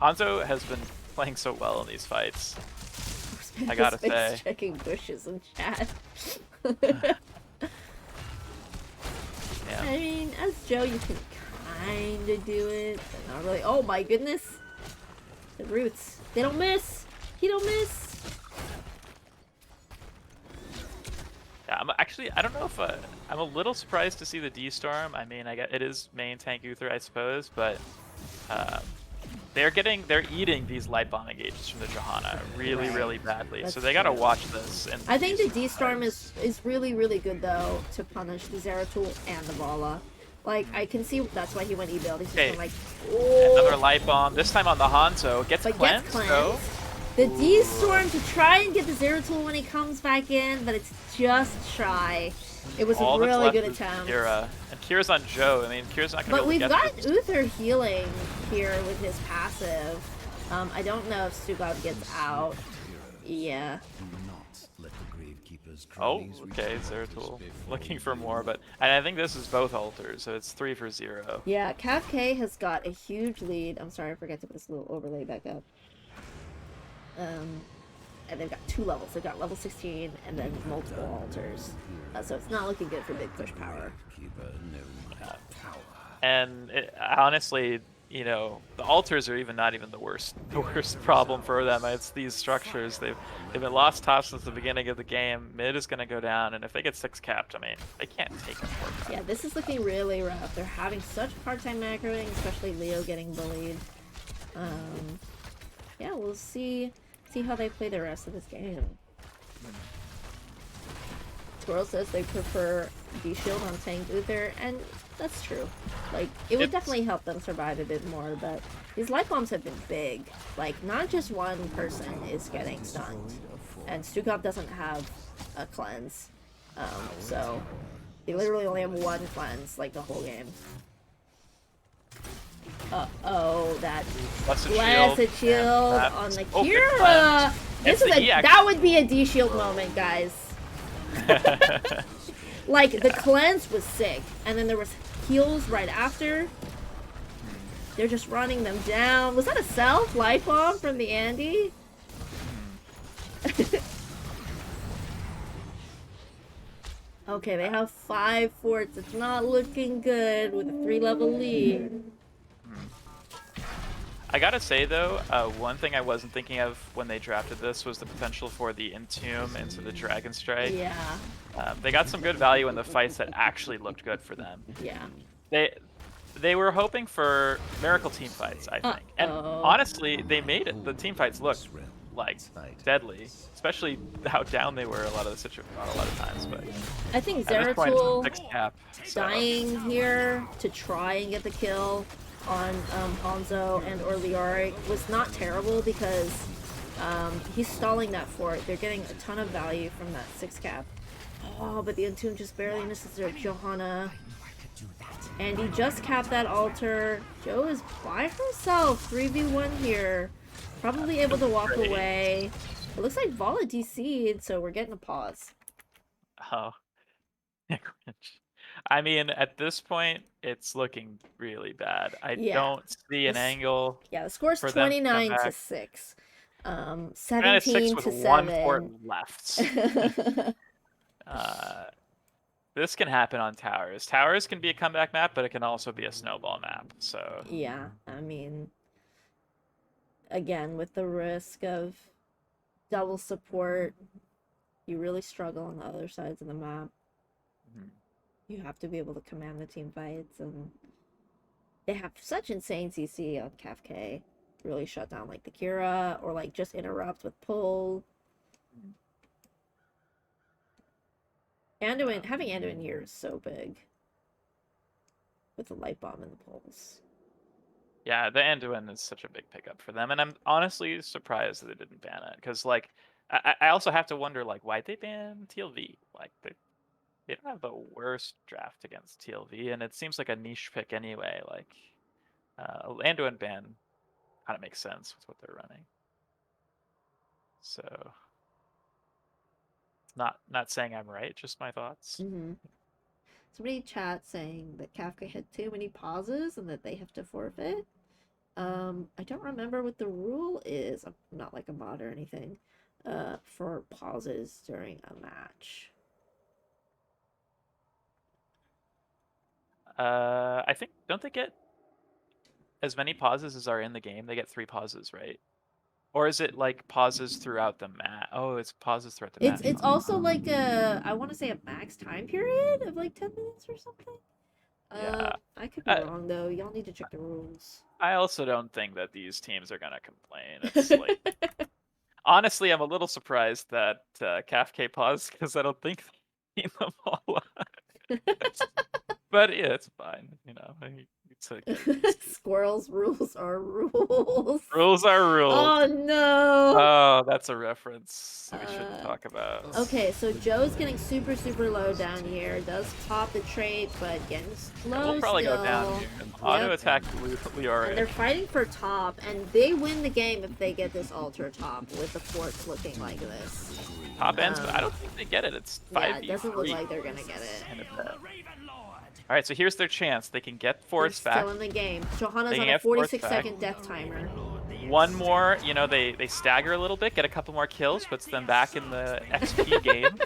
Speaker 2: Hanzo has been playing so well in these fights. I gotta
Speaker 1: Space
Speaker 2: say.
Speaker 1: checking bushes in chat.
Speaker 2: Yeah.
Speaker 1: I mean, as Joe, you can kind of do it, but not really. Oh my goodness, the roots. They don't miss. He don't miss.
Speaker 2: Yeah, I don't know if I'm a little surprised to see the D-Storm. I mean, it is main tank Uther, I suppose, but they're eating these light bomb engages from the Johanna really,
Speaker 1: Right.
Speaker 2: really badly.
Speaker 1: That's
Speaker 2: So they gotta
Speaker 1: true.
Speaker 2: watch this. And
Speaker 1: I think the D-Storm is really, really good, though, to punish the Zeratul and the Vala. Like, I can see that's why he went E-build. He's just
Speaker 2: Okay,
Speaker 1: been like,
Speaker 2: another
Speaker 1: oh,
Speaker 2: light bomb. This time on the Hanzo. Gets
Speaker 1: but
Speaker 2: cleansed,
Speaker 1: gets
Speaker 2: though.
Speaker 1: cleansed. The D-Storm to try and get the Zeratul when he comes back in, but it's just shy. It was
Speaker 2: All
Speaker 1: a
Speaker 2: that's
Speaker 1: really
Speaker 2: left
Speaker 1: good
Speaker 2: is
Speaker 1: attempt.
Speaker 2: Kira. And Kira's on Joe. I mean, Kira's not gonna
Speaker 1: But
Speaker 2: be
Speaker 1: we've
Speaker 2: able to
Speaker 1: got
Speaker 2: get this.
Speaker 1: Uther healing here with his passive. I don't know if Stukov gets out. Yeah.
Speaker 2: Oh, okay, Zeratul. Looking for more, but... And I think this is both altars, so it's 3 for 0.
Speaker 1: Yeah, Cav K has got a huge lead. I'm sorry, I forgot to put this little overlay back up. And they've got 2 levels. They've got level 16 and then multiple altars. So it's not looking good for big push power.
Speaker 2: And honestly, you know, the altars are not even the worst problem for them. It's these structures. They've been lost top since the beginning of the game. Mid is gonna go down, and if they get 6 capped, I mean, they can't take a 4 cap.
Speaker 1: Yeah, this is looking really rough. They're having such a hard time macroing, especially Leo getting bullied. Yeah, we'll see how they play the rest of this game. Squirrel says they prefer D-Shield on Tank Uther, and that's true. Like, it would definitely help them survive a bit more, but these light bombs have been big. Like, not just one person is getting stunned. And Stukov doesn't have a cleanse. So they literally only have 1 cleanse, like, the whole game. Uh-oh, that blessed shield on the Kira! This is that would be a D-Shield moment, guys. Like, the cleanse was sick, and then there was heals right after. They're just running them down. Was that a self light bomb from the Andy? Okay, they have 5 forts. It's not looking good with a 3-level lead.
Speaker 2: I gotta say though, one thing I wasn't thinking of when they drafted this was the potential for the Entomb into the Dragon Strike.
Speaker 1: Yeah.
Speaker 2: They got some good value in the fights that actually looked good for them.
Speaker 1: Yeah.
Speaker 2: They were hoping for Miracle team fights, I think. And honestly, they made it. The team fights looked like deadly, especially how down they were a lot of times. But
Speaker 1: I think Zeratul dying here to try and get the kill on Hanzo and or Leoric was not terrible because he's stalling that fort. They're getting a ton of value from that 6 cap. Oh, but the Entomb just barely misses their Johanna. And he just capped that altar. Joe is by herself, 3v1 here. Probably able to walk away. It looks like Vala DC'd, so we're getting a pause.
Speaker 2: Oh. I mean, at this point, it's looking really bad. I don't see an angle.
Speaker 1: Yeah, the score's 29 to 6. 17 to 7.
Speaker 2: 1 fort left. This can happen on towers. Towers can be a comeback map, but it can also be a snowball map. So
Speaker 1: yeah, I mean, again, with the risk of double support, you really struggle on the other sides of the map. You have to be able to command the team fights, and they have such insane CC on Cav K. Really shut down like the Kira, or like just interrupt with pull. Anduin, having Anduin here is so big. With the light bomb and the pulse.
Speaker 2: Yeah, the Anduin is such a big pickup for them, and I'm honestly surprised that they didn't ban it. Because like, I also have to wonder like, why'd they ban TLV? Like they don't have the worst draft against TLV, and it seems like a niche pick anyway. Like, Anduin ban kind of makes sense with what they're running. So, not saying I'm right, just my thoughts.
Speaker 1: Somebody in chat saying that Kafka had too many pauses and that they have to forfeit. I don't remember what the rule is. I'm not like a mod or anything. For pauses during a match.
Speaker 2: I think, don't they get as many pauses as are in the game? They get 3 pauses, right? Or is it like pauses throughout the map? Oh, it's pauses throughout the
Speaker 1: It's also like I want to say a max time period of like 10 minutes or something.
Speaker 2: Yeah.
Speaker 1: I could be
Speaker 2: I,
Speaker 1: wrong though. Y'all need to check the rules.
Speaker 2: I also don't think that these teams are gonna complain. It's like honestly, I'm a little surprised that CAFK paused because I don't think they cleaned them all up. But yeah, it's fine. You know, it's okay.
Speaker 1: Squirrels rules are rules.
Speaker 2: Rules are rules.
Speaker 1: Oh no.
Speaker 2: Oh, that's a reference we shouldn't talk about.
Speaker 1: Okay, so Joe's getting super low down here. Does pop the trait, but getting low
Speaker 2: We'll probably
Speaker 1: still.
Speaker 2: go down here and auto attack Leoric.
Speaker 1: And they're fighting for top, and they win the game if they get this altar top with the forts looking like this.
Speaker 2: Top ends, but I don't think they get it. It's 5v3.
Speaker 1: Yeah, it doesn't look like they're gonna get it.
Speaker 2: All right, so here's their chance. They can get forts
Speaker 1: They're
Speaker 2: back.
Speaker 1: still in the game. Johanna's
Speaker 2: They
Speaker 1: on
Speaker 2: can
Speaker 1: a
Speaker 2: get forts
Speaker 1: 46-second death timer.
Speaker 2: One more, you know, they stagger a little bit, get a couple more kills, puts them back in the XP game.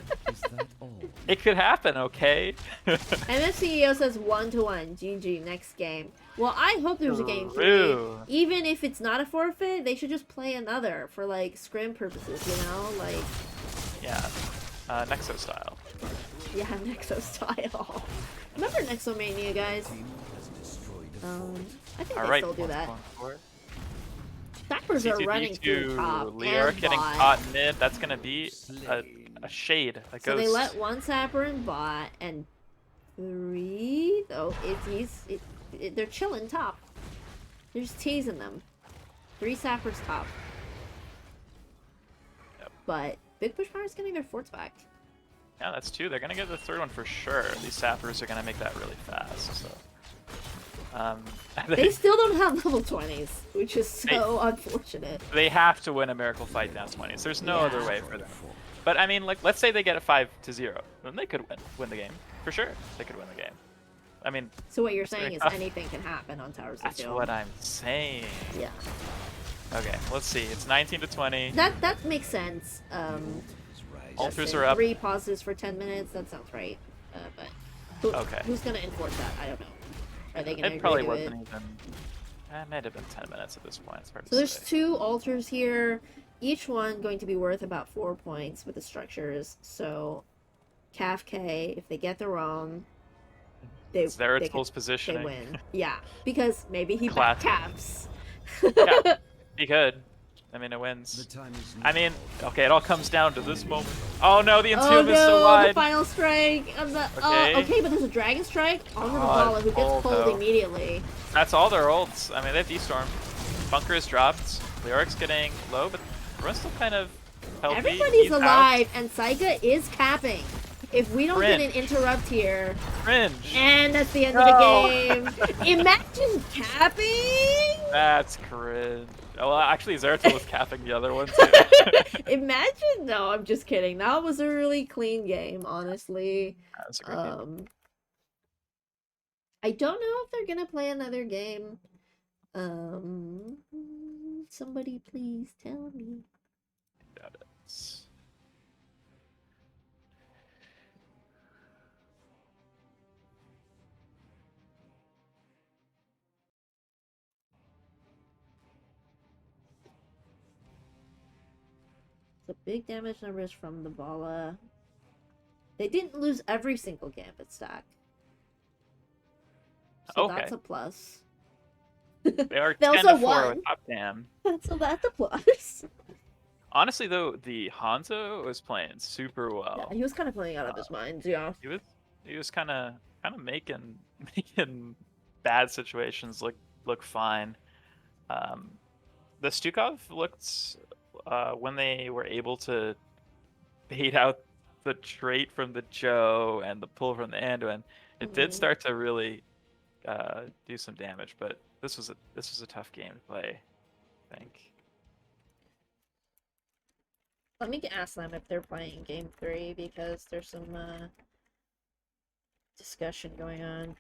Speaker 2: It could happen, okay?
Speaker 1: MFCEO says 1-1. GG, next game. Well, I hope there's a game 3.
Speaker 2: True.
Speaker 1: Even if it's not a forfeit, they should just play another for, like, scrim purposes, you know? Like...
Speaker 2: Yeah. Nexo style.
Speaker 1: Yeah, Nexo style. Remember Nexomania, guys? I think they still do that. Sappers are running through top
Speaker 2: Leoric
Speaker 1: and
Speaker 2: getting
Speaker 1: bot.
Speaker 2: caught mid. That's gonna be a shade. A
Speaker 1: So
Speaker 2: ghost.
Speaker 1: they let one sapper in bot and 3. Oh, they're chilling top. They're just teasing them. 3 sappers top.
Speaker 2: Yep.
Speaker 1: But Big Push Power's getting their forts back.
Speaker 2: Yeah, that's 2. They're gonna get the 3rd one for sure. These sappers are gonna make that really fast. So.
Speaker 1: They still don't have level 20s, which is so unfortunate.
Speaker 2: They have to win a miracle fight down 20s. There's no other way for them. But I mean, like, let's say they get a 5-0, then they could win the game for sure. They could win the game. I mean.
Speaker 1: So what you're saying is anything can happen on Towers of Steel.
Speaker 2: That's what I'm saying.
Speaker 1: Yeah.
Speaker 2: Okay, let's see. It's 19-20.
Speaker 1: That makes sense.
Speaker 2: Altars are up.
Speaker 1: 3 pauses for 10 minutes. That sounds right. But who's gonna enforce that? I don't know. Are they gonna
Speaker 2: It probably
Speaker 1: agree to
Speaker 2: wasn't even. It might have been 10 minutes at this point. It's hard
Speaker 1: So
Speaker 2: to
Speaker 1: there's
Speaker 2: say.
Speaker 1: 2 altars here, each one going to be worth about 4 points with the structures. So, CAFK, if they get the wrong, they
Speaker 2: positioning.
Speaker 1: They win. Yeah, because maybe he
Speaker 2: Classic.
Speaker 1: backcaps.
Speaker 2: Yeah, he could. I mean, it wins. I mean, okay, it all comes down to this moment. Oh no, the Entomb is so wide.
Speaker 1: The final strike of the. Okay, but there's a dragon strike onto the Bala who gets pulled immediately.
Speaker 2: That's all their ults. I mean, they have D-Storm. Bunker is dropped. Leoric's getting low, but everyone's still kind of healthy.
Speaker 1: Everybody's alive, and Saika is capping. If we don't get an interrupt here,
Speaker 2: cringe. And
Speaker 1: that's the end of the game. Imagine capping.
Speaker 2: That's cringe. Well, actually, Zeratul was capping the other one too.
Speaker 1: Imagine. No, I'm just kidding. That was a really clean game, honestly.
Speaker 2: That was a great game.
Speaker 1: I don't know if they're gonna play another game. Somebody please tell me.
Speaker 2: I doubt it.
Speaker 1: The big damage numbers from the Bala. They didn't lose every single Gambit stack. So that's a plus.
Speaker 2: They are
Speaker 1: They
Speaker 2: 10
Speaker 1: also
Speaker 2: to 4
Speaker 1: won.
Speaker 2: with top damn.
Speaker 1: So that's a plus.
Speaker 2: Honestly, though, the Hanzo was playing super well.
Speaker 1: Yeah, he was kind of playing out of his mind. Yeah.
Speaker 2: He was kind of making bad situations look fine. The Stukov looked when they were able to bait out the trait from the Joe and the pull from the Anduin, it did start to really do some damage. But this was a tough game to play, I think.
Speaker 1: Let me ask them if they're playing game 3 because there's some discussion going on.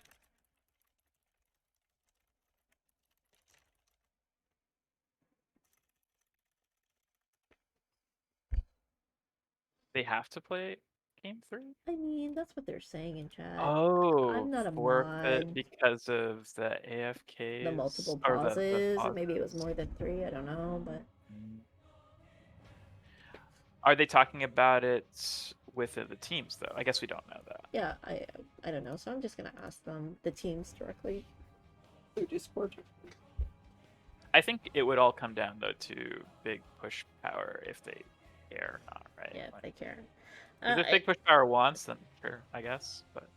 Speaker 2: They have to play game 3?
Speaker 1: I mean, that's what they're saying in chat.
Speaker 2: Oh,
Speaker 1: I'm not a
Speaker 2: forfeit
Speaker 1: mod.
Speaker 2: because of the AFKs?
Speaker 1: The multiple
Speaker 2: or
Speaker 1: pauses.
Speaker 2: the pauses.
Speaker 1: Maybe it was more than 3. I don't know, but
Speaker 2: Are they talking about it with the teams, though? I guess we don't know that.
Speaker 1: Yeah, I don't know. So I'm just gonna ask them the teams directly through Discord.
Speaker 2: I think it would all come down though to Big Push Power if they care or not, right?
Speaker 1: Yeah, if
Speaker 2: Like,
Speaker 1: they care.
Speaker 2: if Big Push Power wants, then sure, I guess. But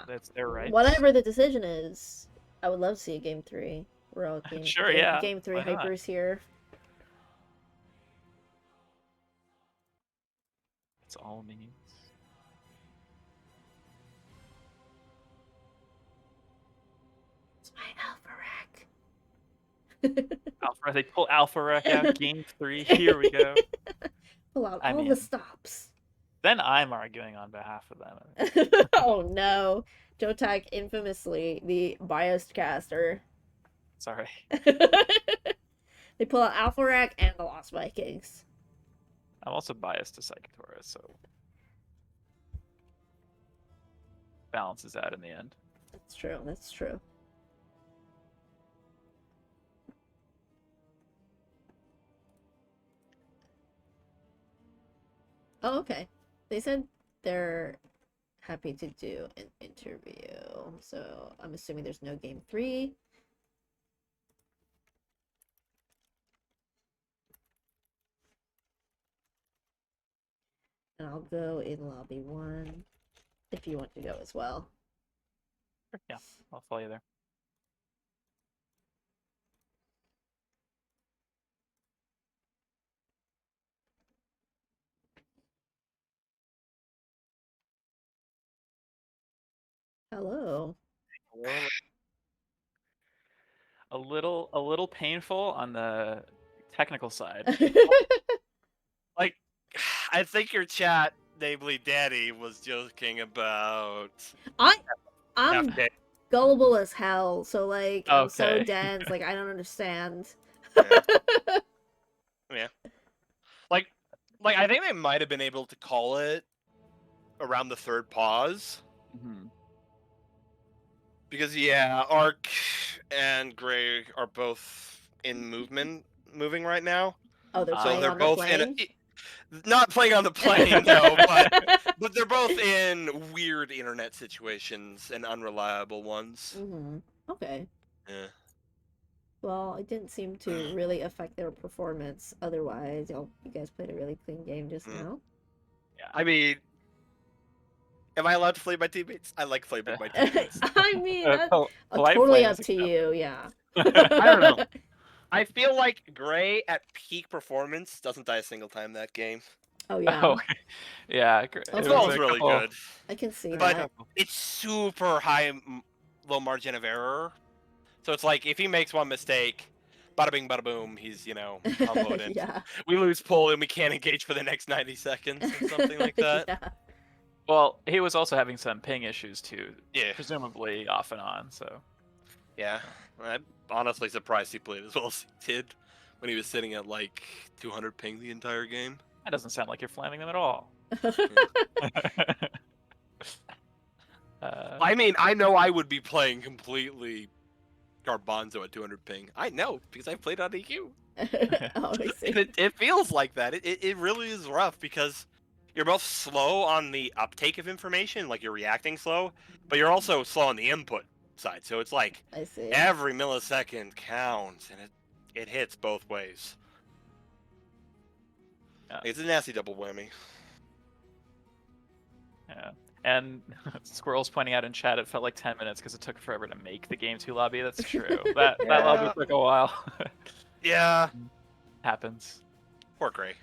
Speaker 2: that's their rights.
Speaker 1: Whatever the decision is, I would love to see a game 3. We're all
Speaker 2: Sure, yeah.
Speaker 1: Game 3
Speaker 2: Why not?
Speaker 1: hypers here.
Speaker 2: That's all it means.
Speaker 1: It's my Alpha Rack.
Speaker 2: Alpha, they pull Alpha Rack out. Game 3. Here we go.
Speaker 1: Pull out
Speaker 2: I
Speaker 1: all
Speaker 2: mean,
Speaker 1: the stops.
Speaker 2: Then I'm arguing on behalf of them.
Speaker 1: Oh no. Jotak, infamously the biased caster.
Speaker 2: Sorry.
Speaker 1: They pull out Alpha Rack and the Lost Vikings.
Speaker 2: I'm also biased to Psychic Taurus, so balances out in the end.
Speaker 1: That's true. That's true. Oh, okay. They said they're happy to do an interview, so I'm assuming there's no game 3. And I'll go in lobby 1 if you want to go as well.
Speaker 2: Yeah, I'll follow you there.
Speaker 1: Hello.
Speaker 2: A little painful on the technical side.
Speaker 4: Like, I think your chat, namely Danny, was joking about.
Speaker 1: I'm gullible as hell, so like I'm so
Speaker 2: Okay.
Speaker 1: dense, like I don't understand.
Speaker 4: Yeah. Like I think they might have been able to call it around the third pause. Because yeah, Arc and Gray are both in moving right now.
Speaker 1: Oh, they're
Speaker 4: So
Speaker 1: playing
Speaker 4: they're
Speaker 1: on the
Speaker 4: both
Speaker 1: plane?
Speaker 4: not playing on the plane, no, but they're both in weird internet situations and unreliable ones.
Speaker 1: Okay.
Speaker 4: Yeah.
Speaker 1: Well, it didn't seem to really affect their performance. Otherwise, you guys played a really clean game just now.
Speaker 4: Yeah, I mean, am I allowed to flame my teammates? I like flaming my teammates.
Speaker 1: I mean, that's
Speaker 2: polite
Speaker 1: totally
Speaker 2: flame
Speaker 1: up
Speaker 2: is
Speaker 1: to you. Yeah.
Speaker 4: I don't know. I feel like Gray at peak performance doesn't die a single time that game.
Speaker 1: Oh yeah.
Speaker 2: Oh, yeah.
Speaker 1: Okay.
Speaker 4: It was really good.
Speaker 1: I can see
Speaker 4: but
Speaker 1: that.
Speaker 4: It's super high, low margin of error. So it's like if he makes one mistake, bada bing, bada boom, he's comboed in.
Speaker 1: Yeah.
Speaker 4: We lose pull and we can't engage for the next 90 seconds or something like that.
Speaker 1: Yeah.
Speaker 2: Well, he was also having some ping issues too.
Speaker 4: Yeah.
Speaker 2: Presumably off and on. So.
Speaker 4: Yeah, I'm honestly surprised he played as well as he did when he was sitting at like 200 ping the entire game.
Speaker 2: That doesn't sound like you're flamming them at all.
Speaker 4: I mean, I know I would be playing completely Garbanzo at 200 ping. I know, because I've played on EQ.
Speaker 1: Oh, I see.
Speaker 4: It feels like that. It really is rough because you're both slow on the uptake of information, like you're reacting slow, but you're also slow on the input side. So it's like
Speaker 1: I see.
Speaker 4: every millisecond counts, and it hits both ways.
Speaker 2: Yeah.
Speaker 4: It's a nasty double whammy.
Speaker 2: Yeah. And Squirrel's pointing out in chat it felt like 10 minutes because it took forever to make the game 2 lobby. That's true. That lobby took a while.
Speaker 4: Yeah.
Speaker 2: Happens.
Speaker 4: Poor Gray.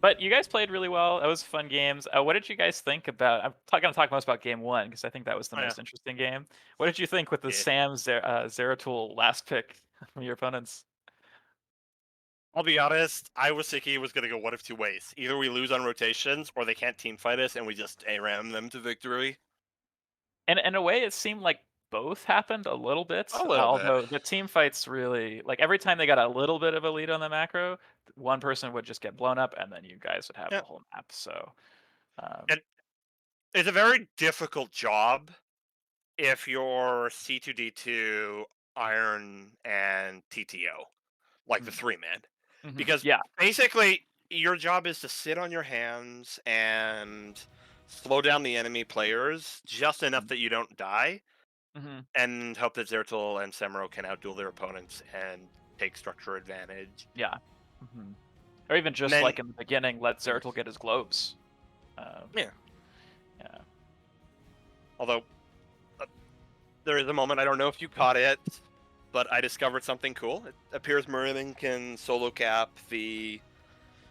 Speaker 2: But you guys played really well. That was fun games. What did you guys think about? I'm going to talk most about game 1 because I think that was the most interesting game. What did you think with the Sam Zeratul last pick from your opponents?
Speaker 4: I'll be honest, I was thinking it was going to go one of two ways. Either we lose on rotations, or they can't team fight us, and we just ARAM them to victory.
Speaker 2: And in a way, it seemed like both happened a little bit. Although the team fights really, like every time they got a little bit of a lead on the macro, one person would just get blown up, and then you guys would have the whole map. So
Speaker 4: it's a very difficult job if you're C2D2, Iron, and TTO, like the 3-man. Because basically, your job is to sit on your hands and slow down the enemy players just enough that you don't die,
Speaker 2: Mm-hmm.
Speaker 4: and hope that Zertul and Semro can outduel their opponents and take structure advantage.
Speaker 2: Yeah. Mm-hmm. Or even
Speaker 4: And
Speaker 2: just
Speaker 4: then,
Speaker 2: like in the beginning, let Zertul get his globes.
Speaker 4: yeah.
Speaker 2: Yeah.
Speaker 4: Although there is a moment, I don't know if you caught it, but I discovered something cool. It appears Muradin can solo cap the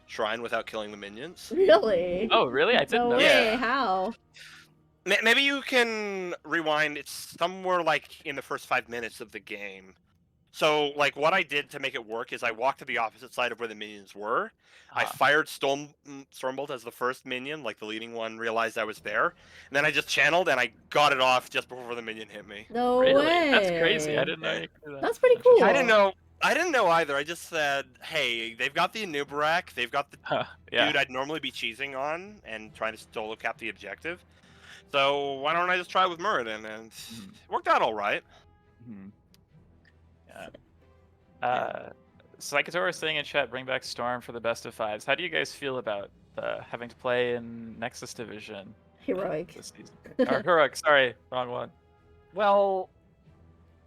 Speaker 4: shrine without killing the minions.
Speaker 1: Really?
Speaker 2: Oh, really? I didn't
Speaker 1: No
Speaker 2: know.
Speaker 1: way.
Speaker 4: Yeah.
Speaker 1: How?
Speaker 4: Maybe you can rewind. It's somewhere like in the first 5 minutes of the game. So, like, what I did to make it work is I walked to the opposite side of where the minions were. I
Speaker 2: Huh.
Speaker 4: fired Stormbolt as the first minion, like the leading one realized I was there. And then I just channeled and I got it off just before the minion hit me.
Speaker 1: No
Speaker 2: Really? That's crazy. I
Speaker 1: way.
Speaker 2: didn't know
Speaker 4: Yeah.
Speaker 2: you could do that.
Speaker 1: That's pretty
Speaker 2: Interesting.
Speaker 4: I
Speaker 1: cool.
Speaker 4: didn't know. I didn't know either. I just said, "Hey, they've got the Anubarak. They've got the
Speaker 2: Huh. Yeah.
Speaker 4: dude I'd normally be cheesing on and trying to solo cap the objective. So why don't I just try with Muradin?" And
Speaker 2: Mhm.
Speaker 4: it worked out all right.
Speaker 2: Mhm. Yeah.
Speaker 4: Yeah.
Speaker 2: Psychosaur is saying in chat, bring back Storm for the best of fives. How do you guys feel about having to play in Nexus Division
Speaker 1: Heroic.
Speaker 2: this season? Or Heroic, sorry, wrong one.
Speaker 4: Well,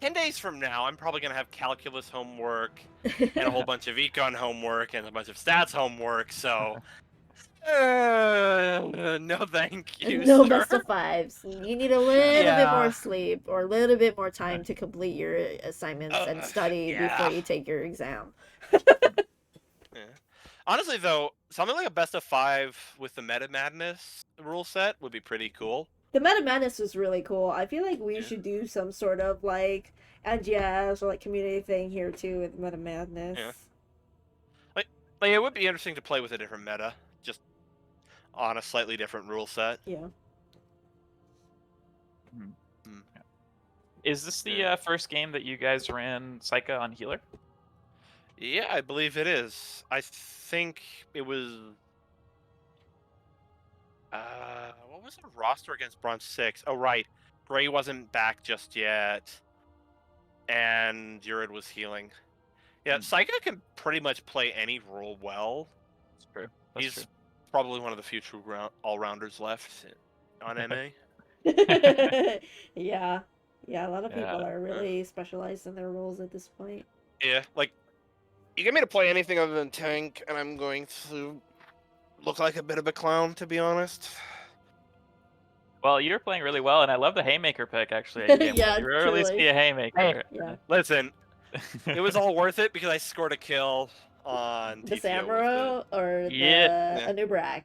Speaker 4: 10 days from now, I'm probably going to have calculus homework and a whole bunch of econ homework and a bunch of stats homework. So, no, thank you,
Speaker 1: No
Speaker 4: sir.
Speaker 1: best of fives. You need a little bit more
Speaker 4: Yeah.
Speaker 1: sleep or a little bit more time to complete your assignments and study before
Speaker 4: Yeah.
Speaker 1: you take your exam.
Speaker 4: Yeah. Honestly, though, something like a best of 5 with the Meta Madness rule set would be pretty cool.
Speaker 1: The Meta Madness was really cool. I feel like we
Speaker 4: Yeah.
Speaker 1: should do some sort of like NGS or like community thing here too with Meta Madness.
Speaker 4: Yeah. Like, it would be interesting to play with a different meta, just on a slightly different rule set.
Speaker 1: Yeah.
Speaker 2: Mhm.
Speaker 4: Hmm.
Speaker 2: Yeah. Is this the
Speaker 4: Yeah.
Speaker 2: first game that you guys ran Psycha on healer?
Speaker 4: Yeah, I believe it is. I think it was. What was the roster against Bronze 6? Oh, right. Gray wasn't back just yet, and Urid was healing. Yeah,
Speaker 2: Hmm.
Speaker 4: Psycho can pretty much play any role well.
Speaker 2: That's true. That's
Speaker 4: He's probably one of the few true all-rounders left on NA.
Speaker 1: Yeah. Yeah, a lot of people
Speaker 2: Yeah.
Speaker 1: are really specialized in their roles at this point.
Speaker 4: Yeah, like, you get me to play anything other than tank, and I'm going to look like a bit of a clown, to be honest.
Speaker 2: Well, you're playing really well, and I love the Haymaker pick, actually, in game
Speaker 1: Yeah,
Speaker 2: one. You rarely
Speaker 1: truly.
Speaker 2: see a Haymaker.
Speaker 1: Yeah.
Speaker 4: Listen, it was all worth it because I scored a kill on
Speaker 1: The
Speaker 4: TPO with it.
Speaker 1: Samuro or
Speaker 2: Yeah.
Speaker 1: the
Speaker 4: Yeah.
Speaker 1: Anubrak?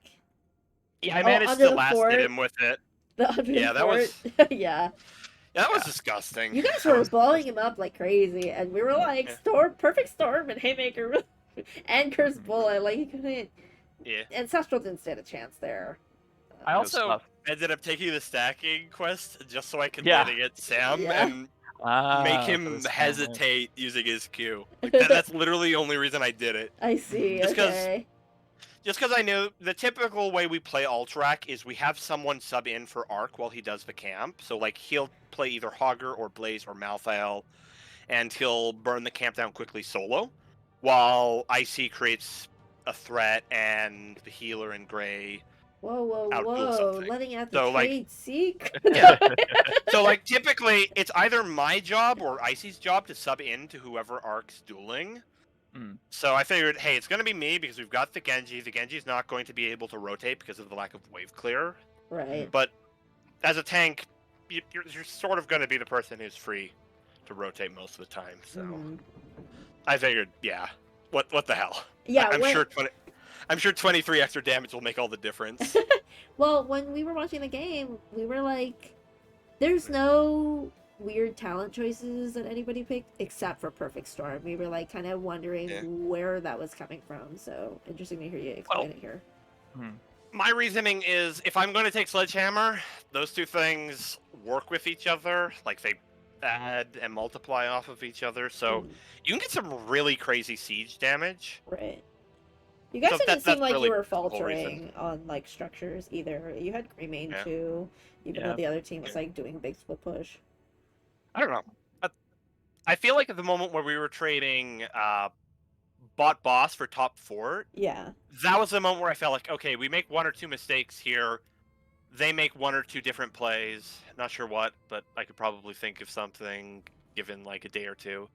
Speaker 4: Yeah, I
Speaker 1: Oh,
Speaker 4: managed
Speaker 1: under
Speaker 4: to
Speaker 1: the
Speaker 4: last
Speaker 1: fort?
Speaker 4: hit him with it.
Speaker 1: The under
Speaker 4: Yeah,
Speaker 1: the
Speaker 4: that
Speaker 1: fort?
Speaker 4: was
Speaker 1: Yeah.
Speaker 4: that was
Speaker 2: Yeah.
Speaker 4: disgusting.
Speaker 1: You guys
Speaker 4: That
Speaker 1: were
Speaker 4: was
Speaker 1: blowing
Speaker 4: disgusting.
Speaker 1: him up like crazy, and we were like,
Speaker 4: Yeah.
Speaker 1: perfect storm, and Haymaker, and Curse Bullet, like, you couldn't,
Speaker 4: Yeah.
Speaker 1: Ancestral didn't stand a chance there.
Speaker 2: I
Speaker 4: I
Speaker 2: was
Speaker 4: also
Speaker 2: tough.
Speaker 4: ended up taking the stacking quest just so I could
Speaker 2: Yeah.
Speaker 4: land against Sam
Speaker 1: Yeah.
Speaker 4: and
Speaker 2: Ah,
Speaker 4: make
Speaker 2: for
Speaker 4: him
Speaker 2: the Sam, right.
Speaker 4: hesitate using his Q. Like, that's literally the only reason I did it.
Speaker 1: I see,
Speaker 4: Just 'cause-
Speaker 1: okay.
Speaker 4: Just because I knew the typical way we play Alterac is we have someone sub in for Arc while he does the camp. So, like, he'll play either Hogger or Blaze or Malthael, and he'll burn the camp down quickly solo, while IC creates a threat and the healer and Gray
Speaker 1: Whoa,
Speaker 4: outduel something.
Speaker 1: letting out the
Speaker 4: So, like,
Speaker 1: trade seek?
Speaker 4: Yeah. So, like, typically, it's either my job or Icy's job to sub in to whoever Arc's dueling.
Speaker 2: Mm.
Speaker 4: So I figured, hey, it's going to be me because we've got the Genji. The Genji's not going to be able to rotate because of the lack of wave clear.
Speaker 1: Right.
Speaker 4: But as a tank, you're sort of going to be the person who's free to rotate most of the time. So
Speaker 1: Mhm.
Speaker 4: I figured, yeah, what the hell?
Speaker 1: Yeah,
Speaker 4: I'm sure 23 extra damage will make all the difference.
Speaker 1: Well, when we were watching the game, we were like, there's no weird talent choices that anybody picked except for Perfect Storm. We were like kind of wondering
Speaker 4: Yeah.
Speaker 1: where that was coming from. So interesting to hear you explain it here.
Speaker 4: My reasoning is if I'm going to take Sledgehammer, those two things work with each other. Like, they add and multiply off of each other. So
Speaker 1: Mm,
Speaker 4: you can get some really crazy siege damage.
Speaker 1: right. You guys
Speaker 4: So
Speaker 1: didn't seem
Speaker 4: that's
Speaker 1: like
Speaker 4: really
Speaker 1: you were
Speaker 4: the whole reason.
Speaker 1: faltering on like structures either. You had Greymane
Speaker 4: Yeah.
Speaker 1: too, even
Speaker 2: Yeah.
Speaker 1: though the other team was
Speaker 4: Yeah.
Speaker 1: like doing a big split push.
Speaker 4: I don't know. I feel like at the moment where we were trading bot boss for top 4,
Speaker 1: Yeah.
Speaker 4: that was the moment where I felt like, okay, we make 1 or 2 mistakes here. They make 1 or 2 different plays. Not sure what, but I could probably think of something given like a day or two.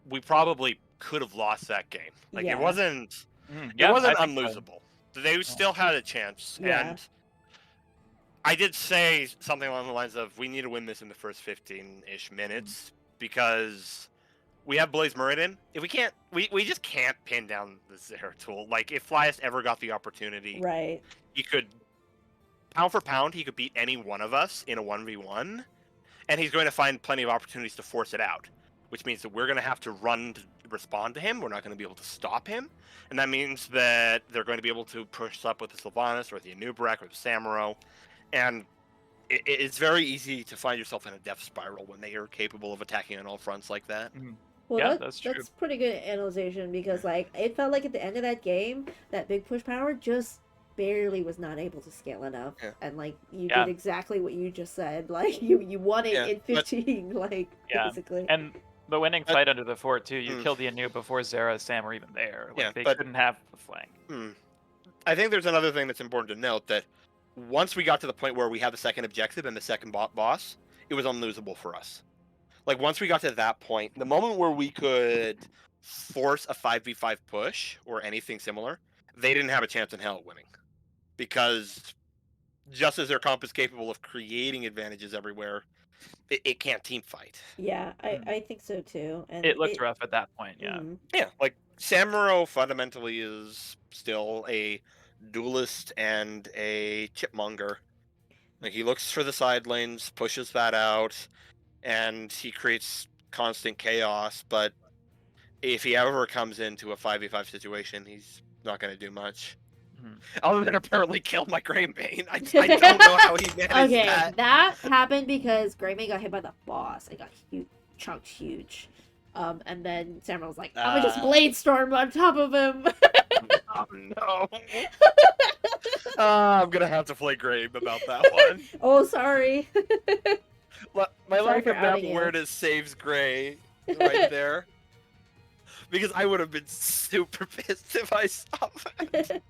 Speaker 4: We probably could have lost that game. Like
Speaker 1: Yeah.
Speaker 4: it wasn't
Speaker 2: Yeah, I think so.
Speaker 4: unlosable. They still had a chance.
Speaker 1: Yeah.
Speaker 4: And I did say something along the lines of we need to win this in the first 15-ish minutes because we have Blaze Muradin. If we can't, we just can't pin down the Zeratul. Like if Flyest ever got the opportunity,
Speaker 1: Right.
Speaker 4: he could pound for pound, he could beat any one of us in a 1v1, and he's going to find plenty of opportunities to force it out, which means that we're going to have to run to respond to him. We're not going to be able to stop him, and that means that they're going to be able to push up with the Sylvanas or the Anub'arak or the Samuro, and it's very easy to find yourself in a death spiral when they are capable of attacking on all fronts like that.
Speaker 1: Well,
Speaker 2: Yeah, that's true.
Speaker 1: That's pretty good analyzation because, like, it felt like at the end of that game, that big push power just barely was not able to scale enough,
Speaker 4: Yeah.
Speaker 1: and like you
Speaker 2: Yeah.
Speaker 1: did exactly what you just said. Like you won it
Speaker 4: Yeah,
Speaker 1: in
Speaker 4: but-
Speaker 1: 15, like
Speaker 2: Yeah.
Speaker 1: basically.
Speaker 2: And the winning
Speaker 4: But-
Speaker 2: fight under the fort too, you
Speaker 4: Hmm.
Speaker 2: killed the Anu before Zera, Sam were even there. Like
Speaker 4: Yeah,
Speaker 2: they
Speaker 4: but-
Speaker 2: couldn't have the flank.
Speaker 4: I think there's another thing that's important to note, that once we got to the point where we had the second objective and the second boss, it was unlosable for us. Like once we got to that point, the moment where we could force a 5v5 push or anything similar, they didn't have a chance in hell at winning. Because just as their comp is capable of creating advantages everywhere, it can't team fight.
Speaker 1: Yeah, I think so too. And
Speaker 2: It looked rough at that point, yeah.
Speaker 4: Yeah, like Samuro fundamentally is still a duelist and a chipmonger. Like he looks for the side lanes, pushes that out, and he creates constant chaos. But if he ever comes into a 5v5 situation, he's not going to do much.
Speaker 2: Mhm.
Speaker 4: Other than apparently kill my Greymane. I don't know how he managed
Speaker 1: Okay,
Speaker 4: that.
Speaker 1: that happened because Greymane got hit by the boss. It got chunked huge. And then Samurai was like, I'm gonna just Blade Storm on top of him.
Speaker 4: Oh no. I'm going to have to play Grave about that one.
Speaker 1: Oh, sorry.
Speaker 4: My
Speaker 1: Sorry
Speaker 4: lack
Speaker 1: for
Speaker 4: of map
Speaker 1: outing you.
Speaker 4: awareness saves Gray right there. Because I would have been super pissed if I saw that.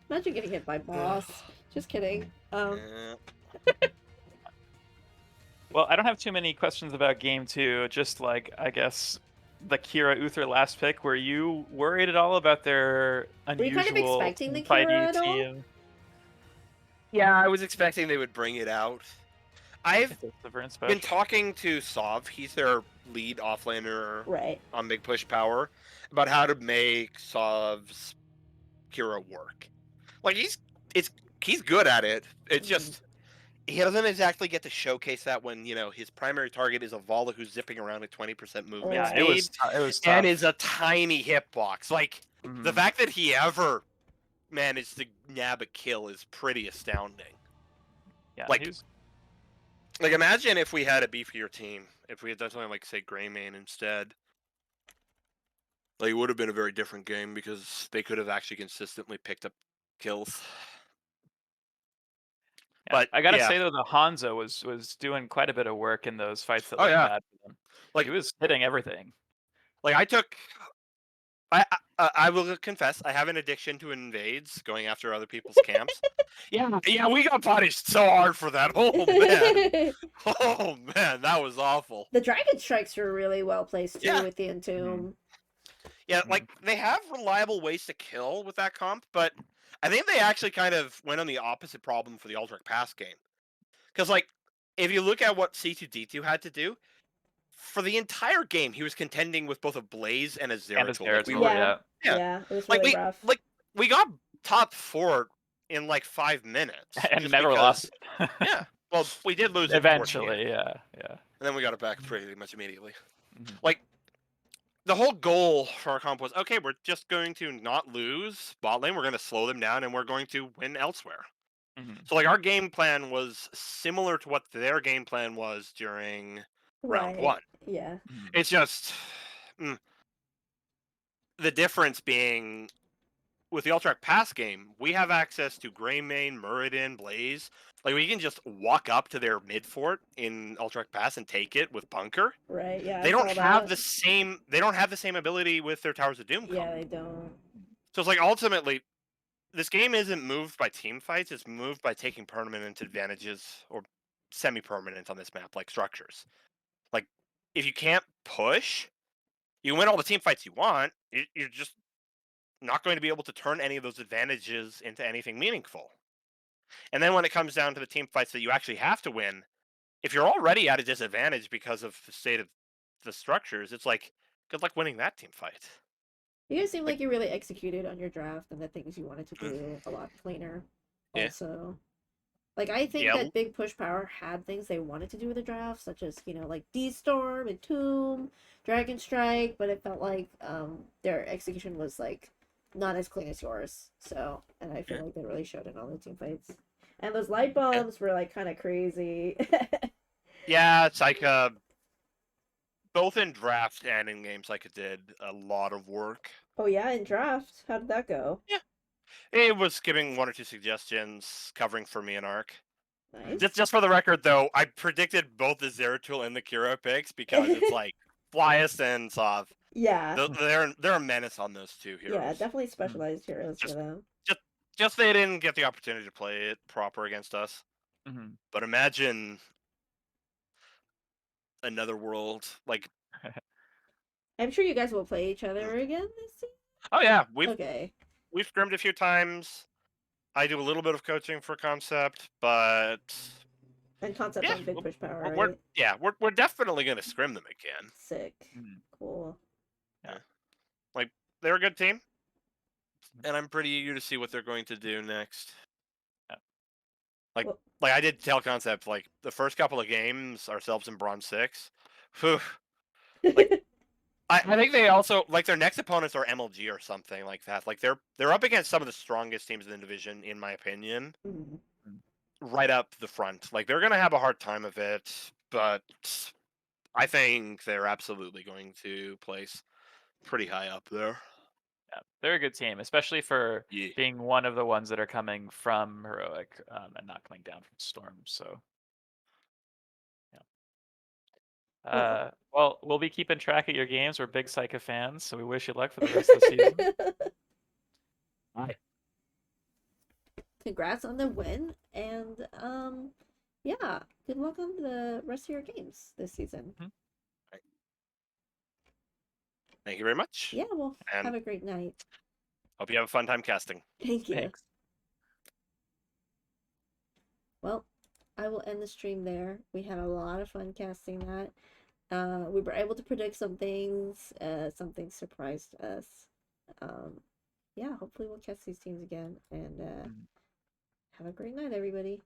Speaker 1: Imagine getting hit by boss. Just kidding.
Speaker 4: Yeah.
Speaker 2: Well, I don't have too many questions about game 2, just like I guess the Kira Uther last pick. Were you worried at all about their
Speaker 1: Were you
Speaker 2: unusual
Speaker 1: kind of expecting the
Speaker 2: fighty
Speaker 1: Kira at all?
Speaker 2: team?
Speaker 4: Yeah, I was expecting they would bring it out. I've
Speaker 2: Been
Speaker 4: been talking to Sov, he's their lead offlaner
Speaker 1: Right.
Speaker 4: on Big Push Power, about how to make Sov's Kira work. Like he's good at it. It's just he doesn't exactly get to showcase that when, you know, his primary target is a Vala who's zipping around at 20% movement
Speaker 1: Yeah,
Speaker 4: speed
Speaker 2: it was tough.
Speaker 4: and is a tiny hitbox. Like the
Speaker 2: Mhm.
Speaker 4: fact that he ever managed to nab a kill is pretty astounding.
Speaker 2: Yeah,
Speaker 4: like-
Speaker 2: he was-
Speaker 4: Like imagine if we had a beefier team, if we had done something like say Greymane instead. Like it would have been a very different game because they could have actually consistently picked up kills.
Speaker 2: yeah.
Speaker 4: but,
Speaker 2: I gotta
Speaker 4: yeah.
Speaker 2: say though, the Hanzo was doing quite a bit of work in those fights that
Speaker 4: Oh,
Speaker 2: looked
Speaker 4: yeah.
Speaker 2: bad for them.
Speaker 4: Like
Speaker 2: He was hitting everything.
Speaker 4: Like I will confess, I have an addiction to invades, going after other people's camps. Yeah, we got punished so hard for that. Oh man, oh man, that was awful.
Speaker 1: The Dragon Strikes were really well placed too
Speaker 4: Yeah.
Speaker 1: with the Entomb.
Speaker 4: Yeah,
Speaker 2: Mhm.
Speaker 4: like they have reliable ways to kill with that comp, but I think they actually kind of went on the opposite problem for the Aldrich Pass game. Because like, if you look at what C2D2 had to do, for the entire game, he was contending with both a Blaze and a
Speaker 2: And his
Speaker 4: Zeratul. Like,
Speaker 2: Zeratul,
Speaker 1: Yeah.
Speaker 4: Yeah.
Speaker 1: Yeah, it was
Speaker 4: Like
Speaker 1: really rough.
Speaker 4: we got top 4 in like 5 minutes.
Speaker 2: and
Speaker 4: just
Speaker 2: never
Speaker 4: because-
Speaker 2: lost.
Speaker 4: Yeah. Well, we did lose it towards the end,
Speaker 2: Eventually, yeah.
Speaker 4: and then we got it back pretty much immediately.
Speaker 2: Mhm.
Speaker 4: Like the whole goal for our comp was, okay, we're just going to not lose bot lane. We're going to slow them down, and we're going to win elsewhere.
Speaker 2: Mhm.
Speaker 4: So like our game plan was similar to what their game plan was during round
Speaker 1: Right.
Speaker 4: 1.
Speaker 1: Yeah.
Speaker 2: Mhm.
Speaker 4: It's just the difference being with the Ultrac Pass game, we have access to Greymane, Muradin, Blaze. Like we can just walk up to their mid fort in Ultrac Pass and take it with Bunker.
Speaker 1: Right, yeah, I
Speaker 4: They don't
Speaker 1: saw
Speaker 4: have
Speaker 1: that.
Speaker 4: the same. They don't have the same ability with their Towers of Doom
Speaker 1: Yeah,
Speaker 4: combo.
Speaker 1: they don't.
Speaker 4: So it's like ultimately, this game isn't moved by team fights. It's moved by taking permanent advantages or semi-permanent on this map, like structures. Like if you can't push, you win all the team fights you want. You're just not going to be able to turn any of those advantages into anything meaningful. And then when it comes down to the team fights that you actually have to win, if you're already at a disadvantage because of the state of the structures, it's like good luck winning that team fight.
Speaker 1: You guys seem
Speaker 4: Like,
Speaker 1: like you really executed on your draft and the things you wanted to do a lot cleaner.
Speaker 4: yeah,
Speaker 1: Also, like I think
Speaker 4: yeah,
Speaker 1: that Big Push Power had things they wanted to do with the draft, such as like D Storm and Tomb, Dragon Strike, but it felt like their execution was like not as clean as yours. So, and I feel
Speaker 4: yeah,
Speaker 1: like they really showed in all the team fights. And those light
Speaker 4: yeah.
Speaker 1: bombs were like kind of crazy.
Speaker 4: Yeah, it's like both in draft and in games, like it did a lot of work.
Speaker 1: Oh yeah, in draft, how did that go?
Speaker 4: Yeah, it was giving one or two suggestions, covering for me and Arc.
Speaker 1: Nice.
Speaker 4: Just for the record, though, I predicted both the Zeratul and the Kira picks because it's like Flyest and Sov.
Speaker 1: Yeah,
Speaker 4: They're a menace on those two
Speaker 1: yeah,
Speaker 4: heroes.
Speaker 1: definitely specialized heroes for
Speaker 4: Just
Speaker 1: them.
Speaker 4: just just they didn't get the opportunity to play it proper against us.
Speaker 2: Mhm.
Speaker 4: But imagine another world like
Speaker 1: I'm sure you guys will play each other again this season.
Speaker 4: oh yeah,
Speaker 1: Okay.
Speaker 4: we've scrimmed a few times. I do a little bit of coaching for concept, but
Speaker 1: And concept
Speaker 4: yeah,
Speaker 1: on Big Push Power,
Speaker 4: we're
Speaker 1: right?
Speaker 4: yeah we're definitely gonna scrim them again.
Speaker 1: Sick.
Speaker 2: Mhm.
Speaker 1: Cool.
Speaker 2: Yeah.
Speaker 4: Yeah. Like they're a good team,
Speaker 2: Mhm.
Speaker 4: and I'm pretty eager to see what they're going to do next.
Speaker 2: Yeah.
Speaker 4: Like
Speaker 1: Well,
Speaker 4: like I did tell concept like the first couple of games ourselves in Bronze 6. Whew, like I think they also like their next opponents are MLG or something like that. Like they're up against some of the strongest teams in the division, in my opinion,
Speaker 1: Mhm.
Speaker 4: right up the front. Like they're gonna have a hard time of it, but I think they're absolutely going to place pretty high up there.
Speaker 2: Yeah, they're a good team, especially for
Speaker 4: Yeah.
Speaker 2: being one of the ones that are coming from Heroic and not coming down from Storm. So, yeah.
Speaker 1: Well,
Speaker 2: Well, we'll be keeping track of your games. We're big Psycho fans, so we wish you luck for the rest of the season. Bye.
Speaker 1: congrats on the win, and yeah, good luck on the rest of your games this season.
Speaker 4: Thank you very much,
Speaker 1: Yeah, well, have
Speaker 4: and
Speaker 1: a great night.
Speaker 4: hope you have a fun time casting.
Speaker 1: Thank you.
Speaker 2: Thanks.
Speaker 1: Well, I will end the stream there. We had a lot of fun casting that. We were able to predict some things. Some things surprised us. Um, yeah, hopefully we'll catch these teams again. And
Speaker 2: Mhm.
Speaker 1: have a great night, everybody.